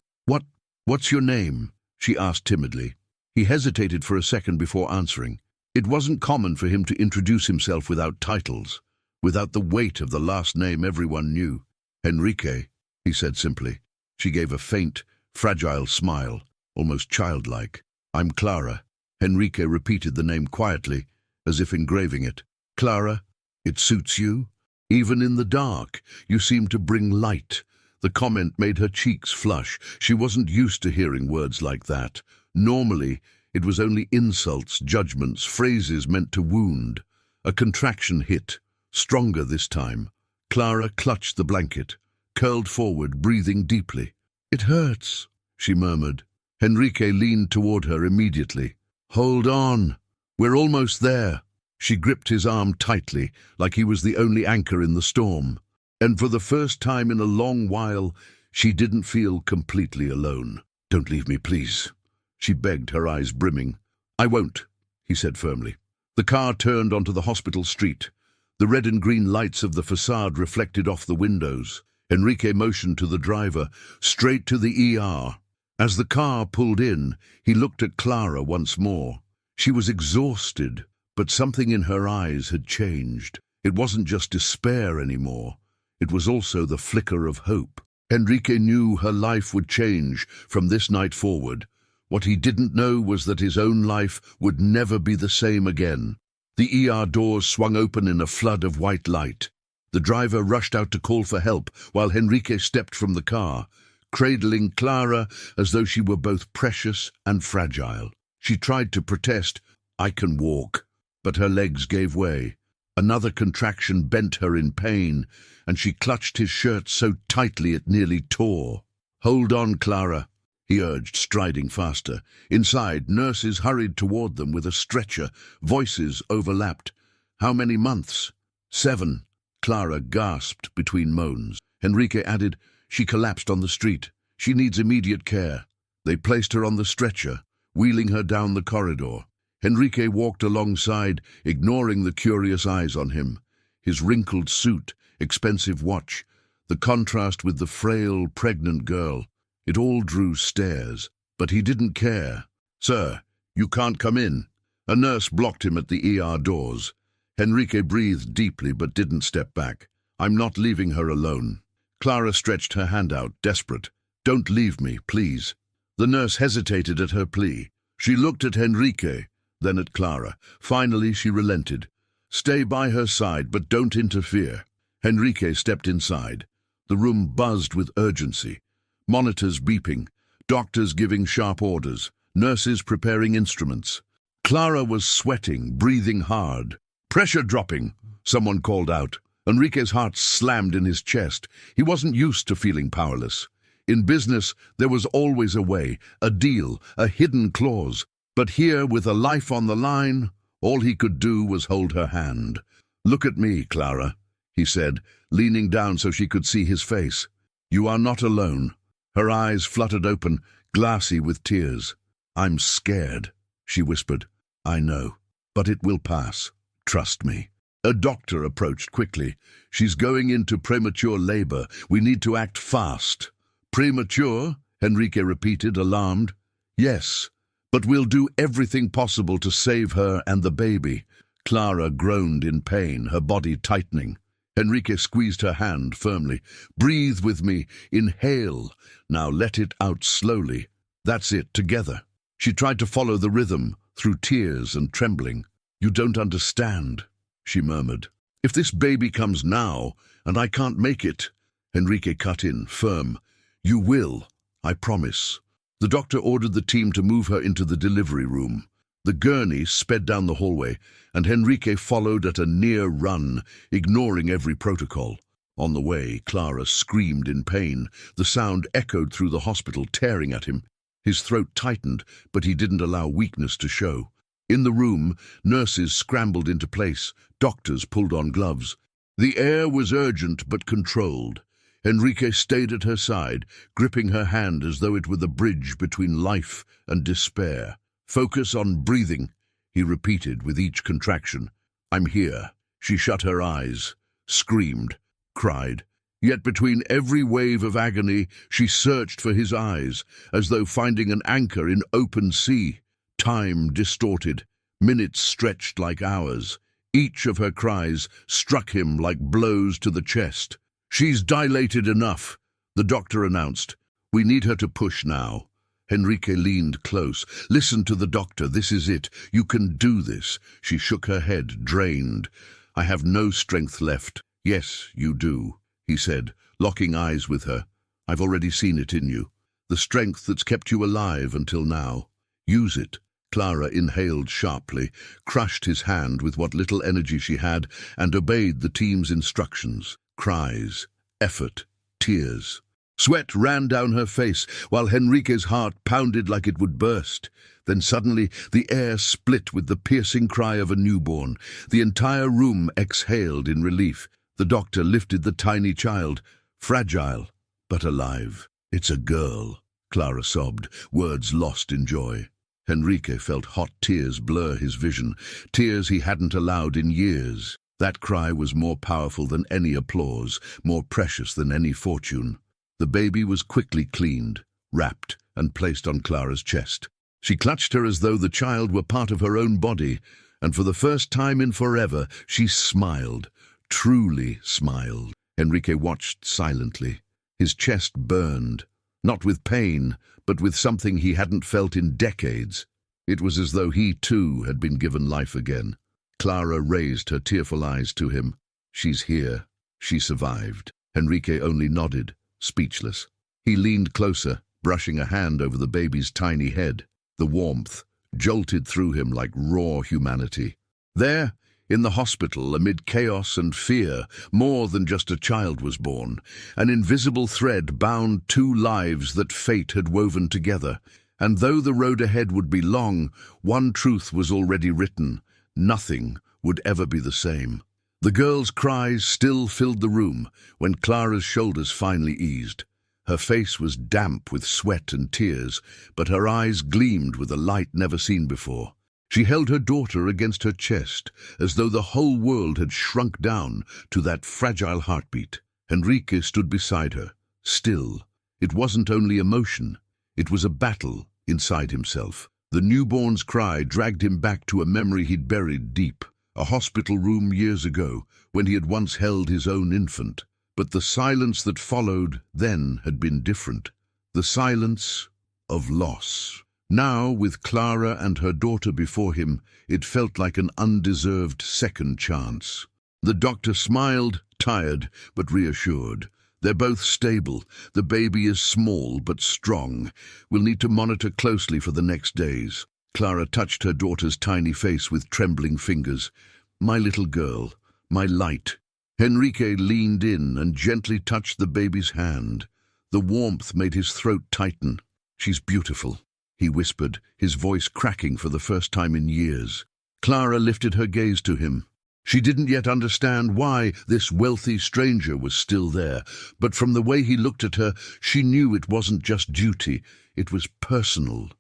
What's your name?" she asked timidly. He hesitated for a second before answering. It wasn't common for him to introduce himself without titles, without the weight of the last name everyone knew. "Enrique," he said simply. She gave a faint, fragile smile, almost childlike. "I'm Clara." Enrique repeated the name quietly, as if engraving it. "Clara, it suits you?" Even in the dark, you seem to bring light." The comment made her cheeks flush. She wasn't used to hearing words like that. Normally, it was only insults, judgments, phrases meant to wound. A contraction hit, stronger this time. Clara clutched the blanket, curled forward, breathing deeply. "It hurts," she murmured. Henrique leaned toward her immediately. "Hold on. We're almost there." She gripped his arm tightly, like he was the only anchor in the storm. And for the first time in a long while, she didn't feel completely alone. "Don't leave me, please," she begged, her eyes brimming. "I won't," he said firmly. The car turned onto the hospital street. The red and green lights of the facade reflected off the windows. Enrique motioned to the driver, "Straight to the ER." As the car pulled in, he looked at Clara once more. She was exhausted, but something in her eyes had changed. It wasn't just despair anymore. It was also the flicker of hope. Enrique knew her life would change from this night forward. What he didn't know was that his own life would never be the same again. The ER doors swung open in a flood of white light. The driver rushed out to call for help while Enrique stepped from the car, cradling Clara as though she were both precious and fragile. She tried to protest, "I can walk," but her legs gave way. Another contraction bent her in pain, and she clutched his shirt so tightly it nearly tore. "Hold on, Clara," he urged, striding faster. Inside, nurses hurried toward them with a stretcher. Voices overlapped. "How many months?" "7." Clara gasped between moans. Enrique added, "She collapsed on the street. She needs immediate care." They placed her on the stretcher, wheeling her down the corridor. Enrique walked alongside, ignoring the curious eyes on him. His wrinkled suit, expensive watch, the contrast with the frail, pregnant girl. It all drew stares, but he didn't care. "Sir, you can't come in." A nurse blocked him at the ER doors. Enrique breathed deeply but didn't step back. "I'm not leaving her alone." Clara stretched her hand out, desperate. "Don't leave me, please." The nurse hesitated at her plea. She looked at Enrique, then at Clara. Finally, she relented. "Stay by her side, but don't interfere." Enrique stepped inside. The room buzzed with urgency. Monitors beeping, doctors giving sharp orders, nurses preparing instruments. Clara was sweating, breathing hard. "Pressure dropping," someone called out. Enrique's heart slammed in his chest. He wasn't used to feeling powerless. In business, there was always a way, a deal, a hidden clause. But here, with a life on the line, all he could do was hold her hand. "Look at me, Clara," he said, leaning down so she could see his face. "You are not alone." Her eyes fluttered open, glassy with tears. "I'm scared," she whispered. "I know, but it will pass. Trust me." A doctor approached quickly. "She's going into premature labor. We need to act fast." "Premature?" Enrique repeated, alarmed. "Yes. But we'll do everything possible to save her and the baby." Clara groaned in pain, her body tightening. Enrique squeezed her hand firmly. "Breathe with me. Inhale. Now let it out slowly. That's it, together." She tried to follow the rhythm, through tears and trembling. "You don't understand," she murmured. "If this baby comes now, and I can't make it." Enrique cut in, firm. "You will, I promise." The doctor ordered the team to move her into the delivery room. The gurney sped down the hallway, and Enrique followed at a near run, ignoring every protocol. On the way, Clara screamed in pain. The sound echoed through the hospital, tearing at him. His throat tightened, but he didn't allow weakness to show. In the room, nurses scrambled into place. Doctors pulled on gloves. The air was urgent but controlled. Enrique stayed at her side, gripping her hand as though it were the bridge between life and despair. "Focus on breathing," he repeated with each contraction. "I'm here." She shut her eyes, screamed, cried. Yet between every wave of agony, she searched for his eyes, as though finding an anchor in open sea. Time distorted, minutes stretched like hours. Each of her cries struck him like blows to the chest. "She's dilated enough," the doctor announced. "We need her to push now." Enrique leaned close. "Listen to the doctor. This is it. You can do this." She shook her head, drained. "I have no strength left." Yes, you do, he said, locking eyes with her. I've already seen it in you. The strength that's kept you alive until now. Use it. Clara inhaled sharply, crushed his hand with what little energy she had, and obeyed the team's instructions. Cries, effort, tears. Sweat ran down her face, while Henrique's heart pounded like it would burst. Then suddenly the air split with the piercing cry of a newborn. The entire room exhaled in relief. The doctor lifted the tiny child, fragile but alive. It's a girl, Clara sobbed, words lost in joy. Henrique felt hot tears blur his vision, tears he hadn't allowed in years. That cry was more powerful than any applause, more precious than any fortune. The baby was quickly cleaned, wrapped, and placed on Clara's chest. She clutched her as though the child were part of her own body, and for the first time in forever, she smiled, truly smiled. Henrique watched silently. His chest burned, not with pain, but with something he hadn't felt in decades. It was as though he, too, had been given life again. Clara raised her tearful eyes to him. She's here. She survived. Henrique only nodded, speechless. He leaned closer, brushing a hand over the baby's tiny head. The warmth jolted through him like raw humanity. There, in the hospital, amid chaos and fear, more than just a child was born. An invisible thread bound two lives that fate had woven together. And though the road ahead would be long, one truth was already written. Nothing would ever be the same. The girl's cries still filled the room when Clara's shoulders finally eased. Her face was damp with sweat and tears, but her eyes gleamed with a light never seen before. She held her daughter against her chest, as though the whole world had shrunk down to that fragile heartbeat. Henrique stood beside her, still. It wasn't only emotion, it was a battle inside himself. The newborn's cry dragged him back to a memory he'd buried deep, a hospital room years ago, when he had once held his own infant. But the silence that followed then had been different. The silence of loss. Now, with Clara and her daughter before him, it felt like an undeserved second chance. The doctor smiled, tired but reassured. They're both stable. The baby is small but strong. We'll need to monitor closely for the next days. Clara touched her daughter's tiny face with trembling fingers. My little girl, my light. Henrique leaned in and gently touched the baby's hand. The warmth made his throat tighten. She's beautiful, he whispered, his voice cracking for the first time in years. Clara lifted her gaze to him. She didn't yet understand why this wealthy stranger was still there, but from the way he looked at her, she knew it wasn't just duty, it was personal,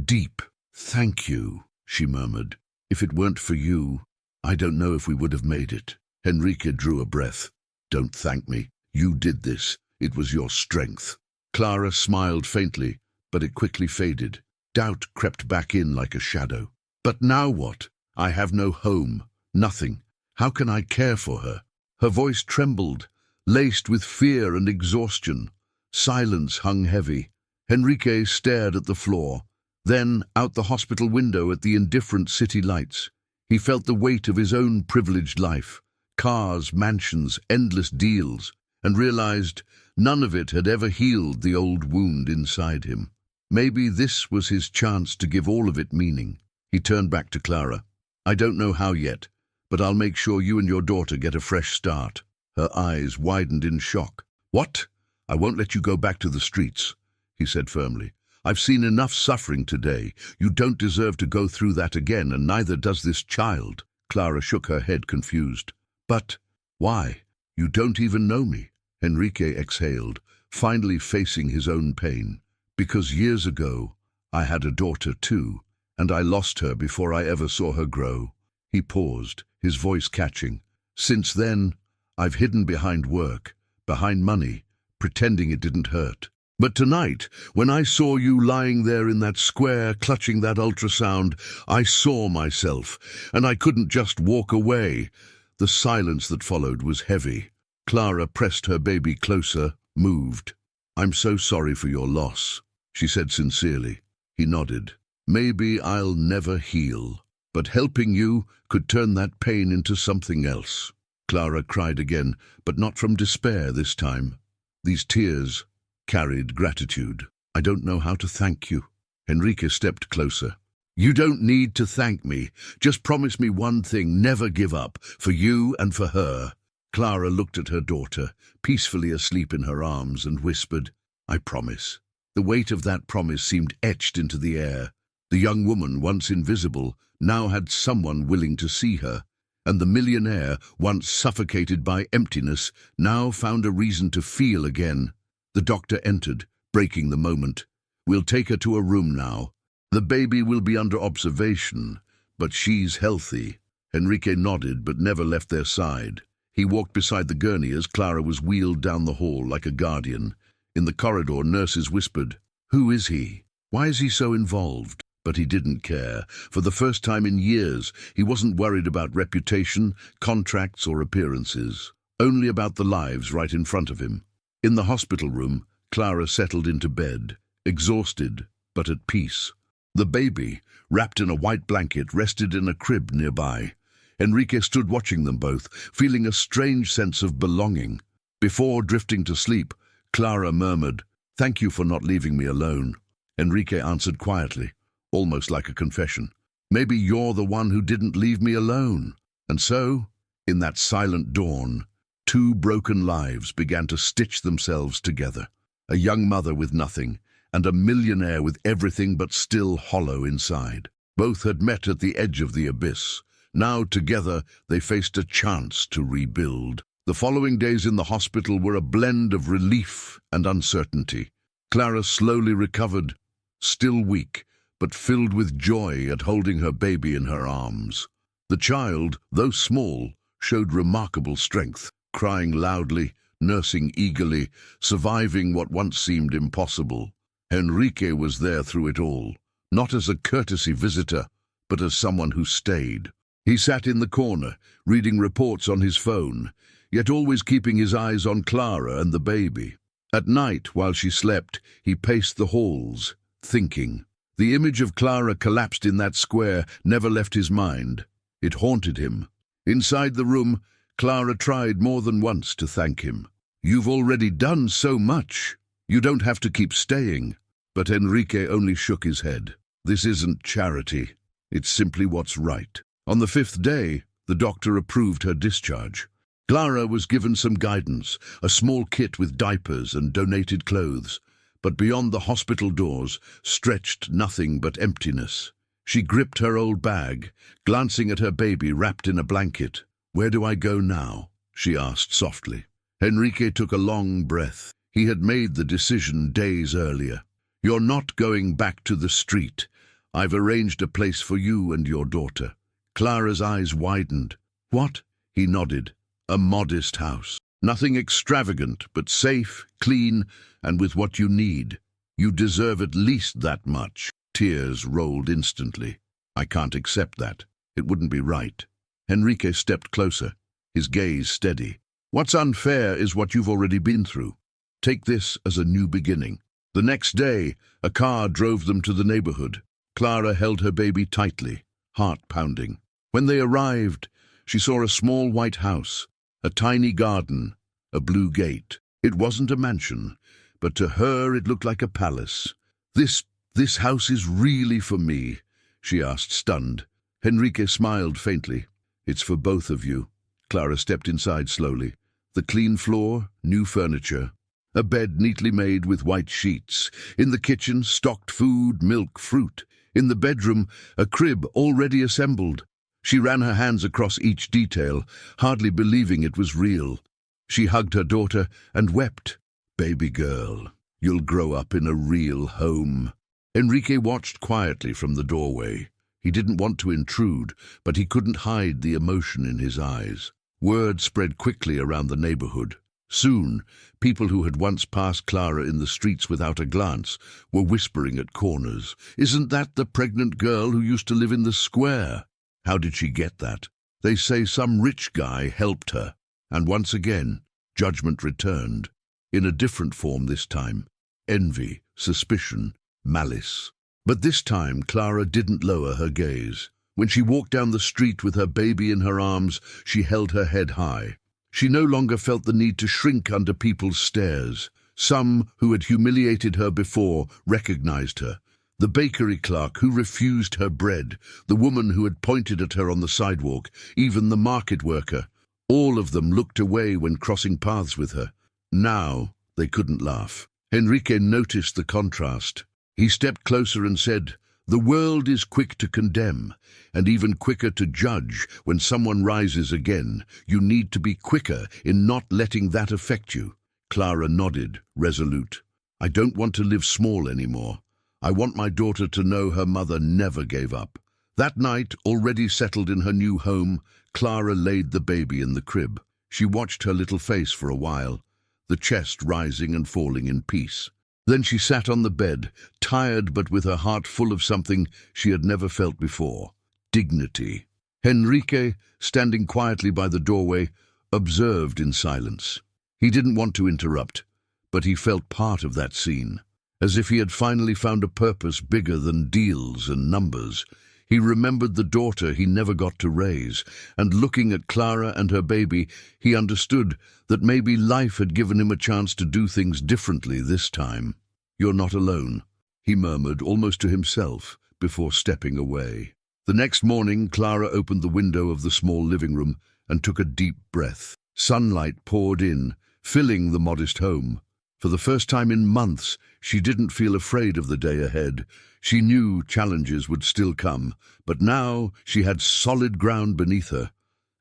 deep. Thank you, she murmured. If it weren't for you, I don't know if we would have made it. Henrique drew a breath. Don't thank me. You did this. It was your strength. Clara smiled faintly, but it quickly faded. Doubt crept back in like a shadow. But now what? I have no home, nothing. How can I care for her? Her voice trembled, laced with fear and exhaustion. Silence hung heavy. Henrique stared at the floor, then out the hospital window at the indifferent city lights. He felt the weight of his own privileged life. Cars, mansions, endless deals, and realized none of it had ever healed the old wound inside him. Maybe this was his chance to give all of it meaning. He turned back to Clara. I don't know how yet, but I'll make sure you and your daughter get a fresh start. Her eyes widened in shock. What? I won't let you go back to the streets, he said firmly. I've seen enough suffering today. You don't deserve to go through that again, and neither does this child. Clara shook her head, confused. But why? You don't even know me. Henrique exhaled, finally facing his own pain. Because years ago, I had a daughter too, and I lost her before I ever saw her grow. He paused, his voice catching. Since then, I've hidden behind work, behind money, pretending it didn't hurt. But tonight, when I saw you lying there in that square, clutching that ultrasound, I saw myself, and I couldn't just walk away. The silence that followed was heavy. Clara pressed her baby closer, moved. I'm so sorry for your loss, she said sincerely. He nodded. Maybe I'll never heal, but helping you could turn that pain into something else. Clara cried again, but not from despair this time. These tears carried gratitude. "I don't know how to thank you." Enrique stepped closer. "You don't need to thank me. Just promise me one thing, never give up, for you and for her." Clara looked at her daughter, peacefully asleep in her arms, and whispered, "I promise." The weight of that promise seemed etched into the air. The young woman, once invisible, now had someone willing to see her, and the millionaire, once suffocated by emptiness, now found a reason to feel again. The doctor entered, breaking the moment. "We'll take her to a room now. The baby will be under observation, but she's healthy." Enrique nodded, but never left their side. He walked beside the gurney as Clara was wheeled down the hall like a guardian. In the corridor, nurses whispered, "Who is he? Why is he so involved?" But he didn't care. For the first time in years, he wasn't worried about reputation, contracts, or appearances. Only about the lives right in front of him. In the hospital room, Clara settled into bed, exhausted, but at peace. The baby, wrapped in a white blanket, rested in a crib nearby. Enrique stood watching them both, feeling a strange sense of belonging. Before drifting to sleep, Clara murmured, "Thank you for not leaving me alone." Enrique answered quietly, almost like a confession, "Maybe you're the one who didn't leave me alone." And so, in that silent dawn, two broken lives began to stitch themselves together. A young mother with nothing, and a millionaire with everything but still hollow inside. Both had met at the edge of the abyss. Now together they faced a chance to rebuild. The following days in the hospital were a blend of relief and uncertainty. Clara slowly recovered, still weak, but filled with joy at holding her baby in her arms. The child, though small, showed remarkable strength, crying loudly, nursing eagerly, surviving what once seemed impossible. Enrique was there through it all, not as a courtesy visitor, but as someone who stayed. He sat in the corner, reading reports on his phone, yet always keeping his eyes on Clara and the baby. At night, while she slept, he paced the halls, thinking. The image of Clara collapsed in that square never left his mind. It haunted him. Inside the room, Clara tried more than once to thank him. "You've already done so much. You don't have to keep staying." But Enrique only shook his head. "This isn't charity. It's simply what's right." On the 5th day, the doctor approved her discharge. Clara was given some guidance, a small kit with diapers and donated clothes. But beyond the hospital doors stretched nothing but emptiness. She gripped her old bag, glancing at her baby wrapped in a blanket. "Where do I go now?" she asked softly. Enrique took a long breath. He had made the decision days earlier. "You're not going back to the street. I've arranged a place for you and your daughter." Clara's eyes widened. "What?" He nodded. "A modest house. Nothing extravagant, but safe, clean, and with what you need. You deserve at least that much." Tears rolled instantly. "I can't accept that. It wouldn't be right." Enrique stepped closer, his gaze steady. "What's unfair is what you've already been through. Take this as a new beginning." The next day, a car drove them to the neighborhood. Clara held her baby tightly, heart pounding. When they arrived, she saw a small white house, a tiny garden, a blue gate. It wasn't a mansion, but to her it looked like a palace. This house is really for me?" she asked, stunned. Enrique smiled faintly. "It's for both of you." Clara stepped inside slowly. The clean floor, new furniture, a bed neatly made with white sheets. In the kitchen, stocked food, milk, fruit. In the bedroom, a crib already assembled. She ran her hands across each detail, hardly believing it was real. She hugged her daughter and wept. "Baby girl, you'll grow up in a real home." Enrique watched quietly from the doorway. He didn't want to intrude, but he couldn't hide the emotion in his eyes. Word spread quickly around the neighborhood. Soon, people who had once passed Clara in the streets without a glance were whispering at corners, "Isn't that the pregnant girl who used to live in the square? How did she get that? They say some rich guy helped her." And once again, judgment returned, in a different form this time. Envy, suspicion, malice. But this time Clara didn't lower her gaze. When she walked down the street with her baby in her arms, she held her head high. She no longer felt the need to shrink under people's stares. Some who had humiliated her before recognized her. The bakery clerk who refused her bread, the woman who had pointed at her on the sidewalk, even the market worker. All of them looked away when crossing paths with her. Now they couldn't laugh. Enrique noticed the contrast. He stepped closer and said, "The world is quick to condemn, and even quicker to judge when someone rises again. You need to be quicker in not letting that affect you." Clara nodded, resolute. "I don't want to live small anymore. I want my daughter to know her mother never gave up." That night, already settled in her new home, Clara laid the baby in the crib. She watched her little face for a while, the chest rising and falling in peace. Then she sat on the bed, tired but with her heart full of something she had never felt before: dignity. Enrique, standing quietly by the doorway, observed in silence. He didn't want to interrupt, but he felt part of that scene, as if he had finally found a purpose bigger than deals and numbers. He remembered the daughter he never got to raise, and looking at Clara and her baby, he understood that maybe life had given him a chance to do things differently this time. "You're not alone," he murmured almost to himself before stepping away. The next morning, Clara opened the window of the small living room and took a deep breath. Sunlight poured in, filling the modest home. For the first time in months, she didn't feel afraid of the day ahead. She knew challenges would still come, but now she had solid ground beneath her,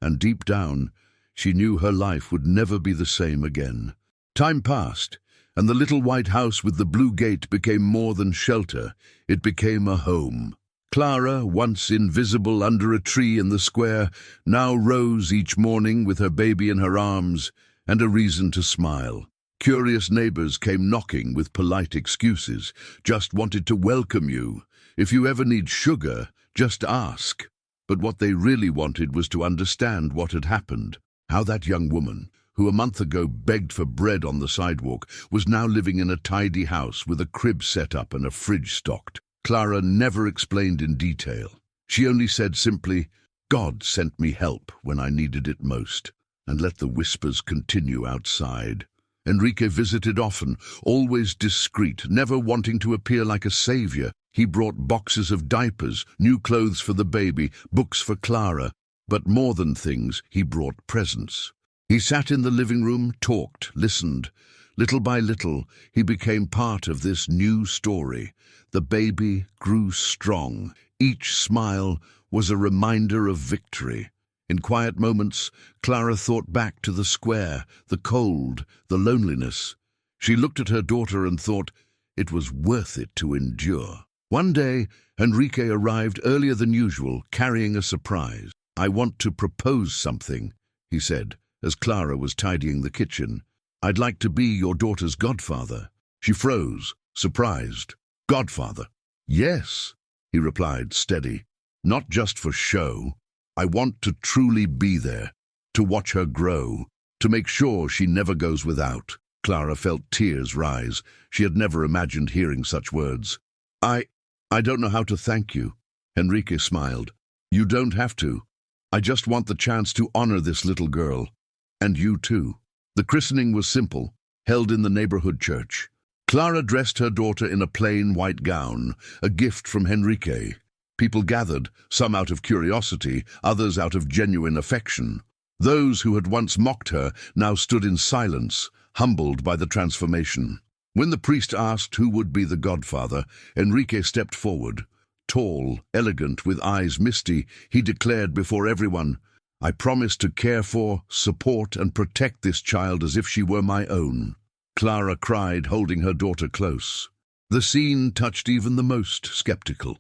and deep down, she knew her life would never be the same again. Time passed, and the little white house with the blue gate became more than shelter. It became a home. Clara, once invisible under a tree in the square, now rose each morning with her baby in her arms and a reason to smile. Curious neighbors came knocking with polite excuses, "Just wanted to welcome you. If you ever need sugar, just ask." But what they really wanted was to understand what had happened. How that young woman, who a month ago begged for bread on the sidewalk, was now living in a tidy house with a crib set up and a fridge stocked. Clara never explained in detail. She only said simply, "God sent me help when I needed it most," and let the whispers continue outside. Enrique visited often, always discreet, never wanting to appear like a savior. He brought boxes of diapers, new clothes for the baby, books for Clara. But more than things, he brought presents. He sat in the living room, talked, listened. Little by little, he became part of this new story. The baby grew strong. Each smile was a reminder of victory. In quiet moments, Clara thought back to the square, the cold, the loneliness. She looked at her daughter and thought it was worth it to endure. One day, Enrique arrived earlier than usual, carrying a surprise. "I want to propose something," he said, as Clara was tidying the kitchen. "I'd like to be your daughter's godfather." She froze, surprised. "Godfather?" "Yes," he replied, steady. "Not just for show. I want to truly be there, to watch her grow, to make sure she never goes without." Clara felt tears rise. She had never imagined hearing such words. I don't know how to thank you." Enrique smiled. "You don't have to. I just want the chance to honor this little girl. And you too." The christening was simple, held in the neighborhood church. Clara dressed her daughter in a plain white gown, a gift from Enrique. People gathered, some out of curiosity, others out of genuine affection. Those who had once mocked her now stood in silence, humbled by the transformation. When the priest asked who would be the godfather, Enrique stepped forward. Tall, elegant, with eyes misty, he declared before everyone, "I promise to care for, support, and protect this child as if she were my own." Clara cried, holding her daughter close. The scene touched even the most skeptical.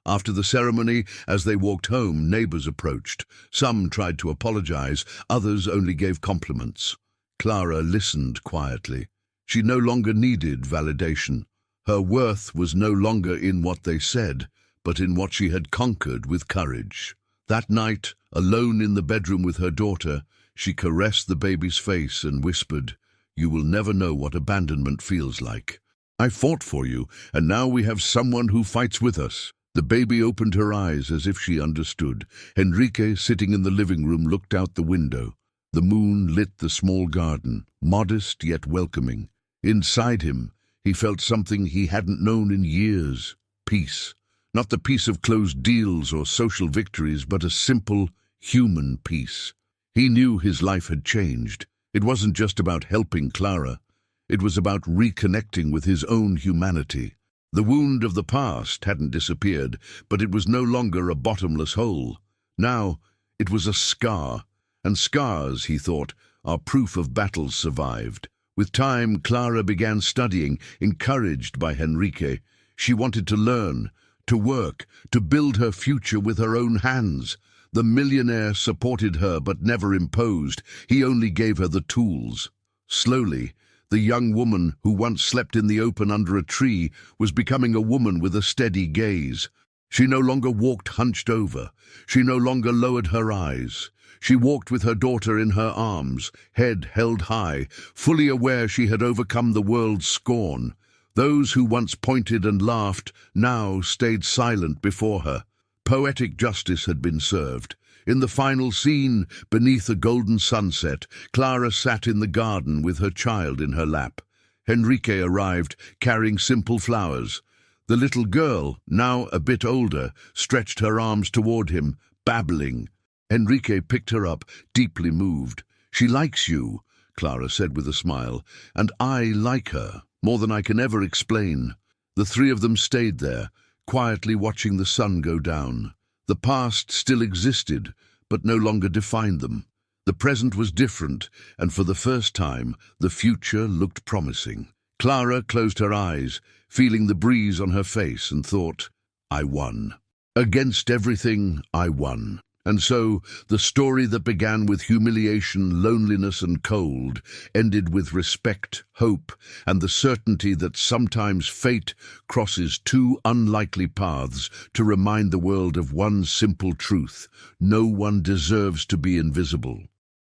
After the ceremony, as they walked home, neighbors approached. Some tried to apologize, others only gave compliments. Clara listened quietly. She no longer needed validation. Her worth was no longer in what they said, but in what she had conquered with courage. That night, alone in the bedroom with her daughter, she caressed the baby's face and whispered, "You will never know what abandonment feels like. I fought for you, and now we have someone who fights with us." The baby opened her eyes as if she understood. Enrique, sitting in the living room, looked out the window. The moon lit the small garden, modest yet welcoming. Inside him, he felt something he hadn't known in years. Peace. Not the peace of closed deals or social victories, but a simple, human peace. He knew his life had changed. It wasn't just about helping Clara. It was about reconnecting with his own humanity. The wound of the past hadn't disappeared, but it was no longer a bottomless hole. Now, it was a scar. And scars, he thought, are proof of battles survived. With time, Clara began studying, encouraged by Enrique. She wanted to learn, to work, to build her future with her own hands. The millionaire supported her but never imposed. He only gave her the tools. Slowly, the young woman who once slept in the open under a tree was becoming a woman with a steady gaze. She no longer walked hunched over. She no longer lowered her eyes. She walked with her daughter in her arms, head held high, fully aware she had overcome the world's scorn. Those who once pointed and laughed now stayed silent before her. Poetic justice had been served. In the final scene, beneath a golden sunset, Clara sat in the garden with her child in her lap. Enrique arrived, carrying simple flowers. The little girl, now a bit older, stretched her arms toward him, babbling. Enrique picked her up, deeply moved. "She likes you," Clara said with a smile, "and I like her, more than I can ever explain." The three of them stayed there, quietly watching the sun go down. The past still existed, but no longer defined them. The present was different, and for the first time, the future looked promising. Clara closed her eyes, feeling the breeze on her face, and thought, "I won. Against everything, I won." And so, the story that began with humiliation, loneliness, and cold ended with respect, hope, and the certainty that sometimes fate crosses two unlikely paths to remind the world of one simple truth: no one deserves to be invisible.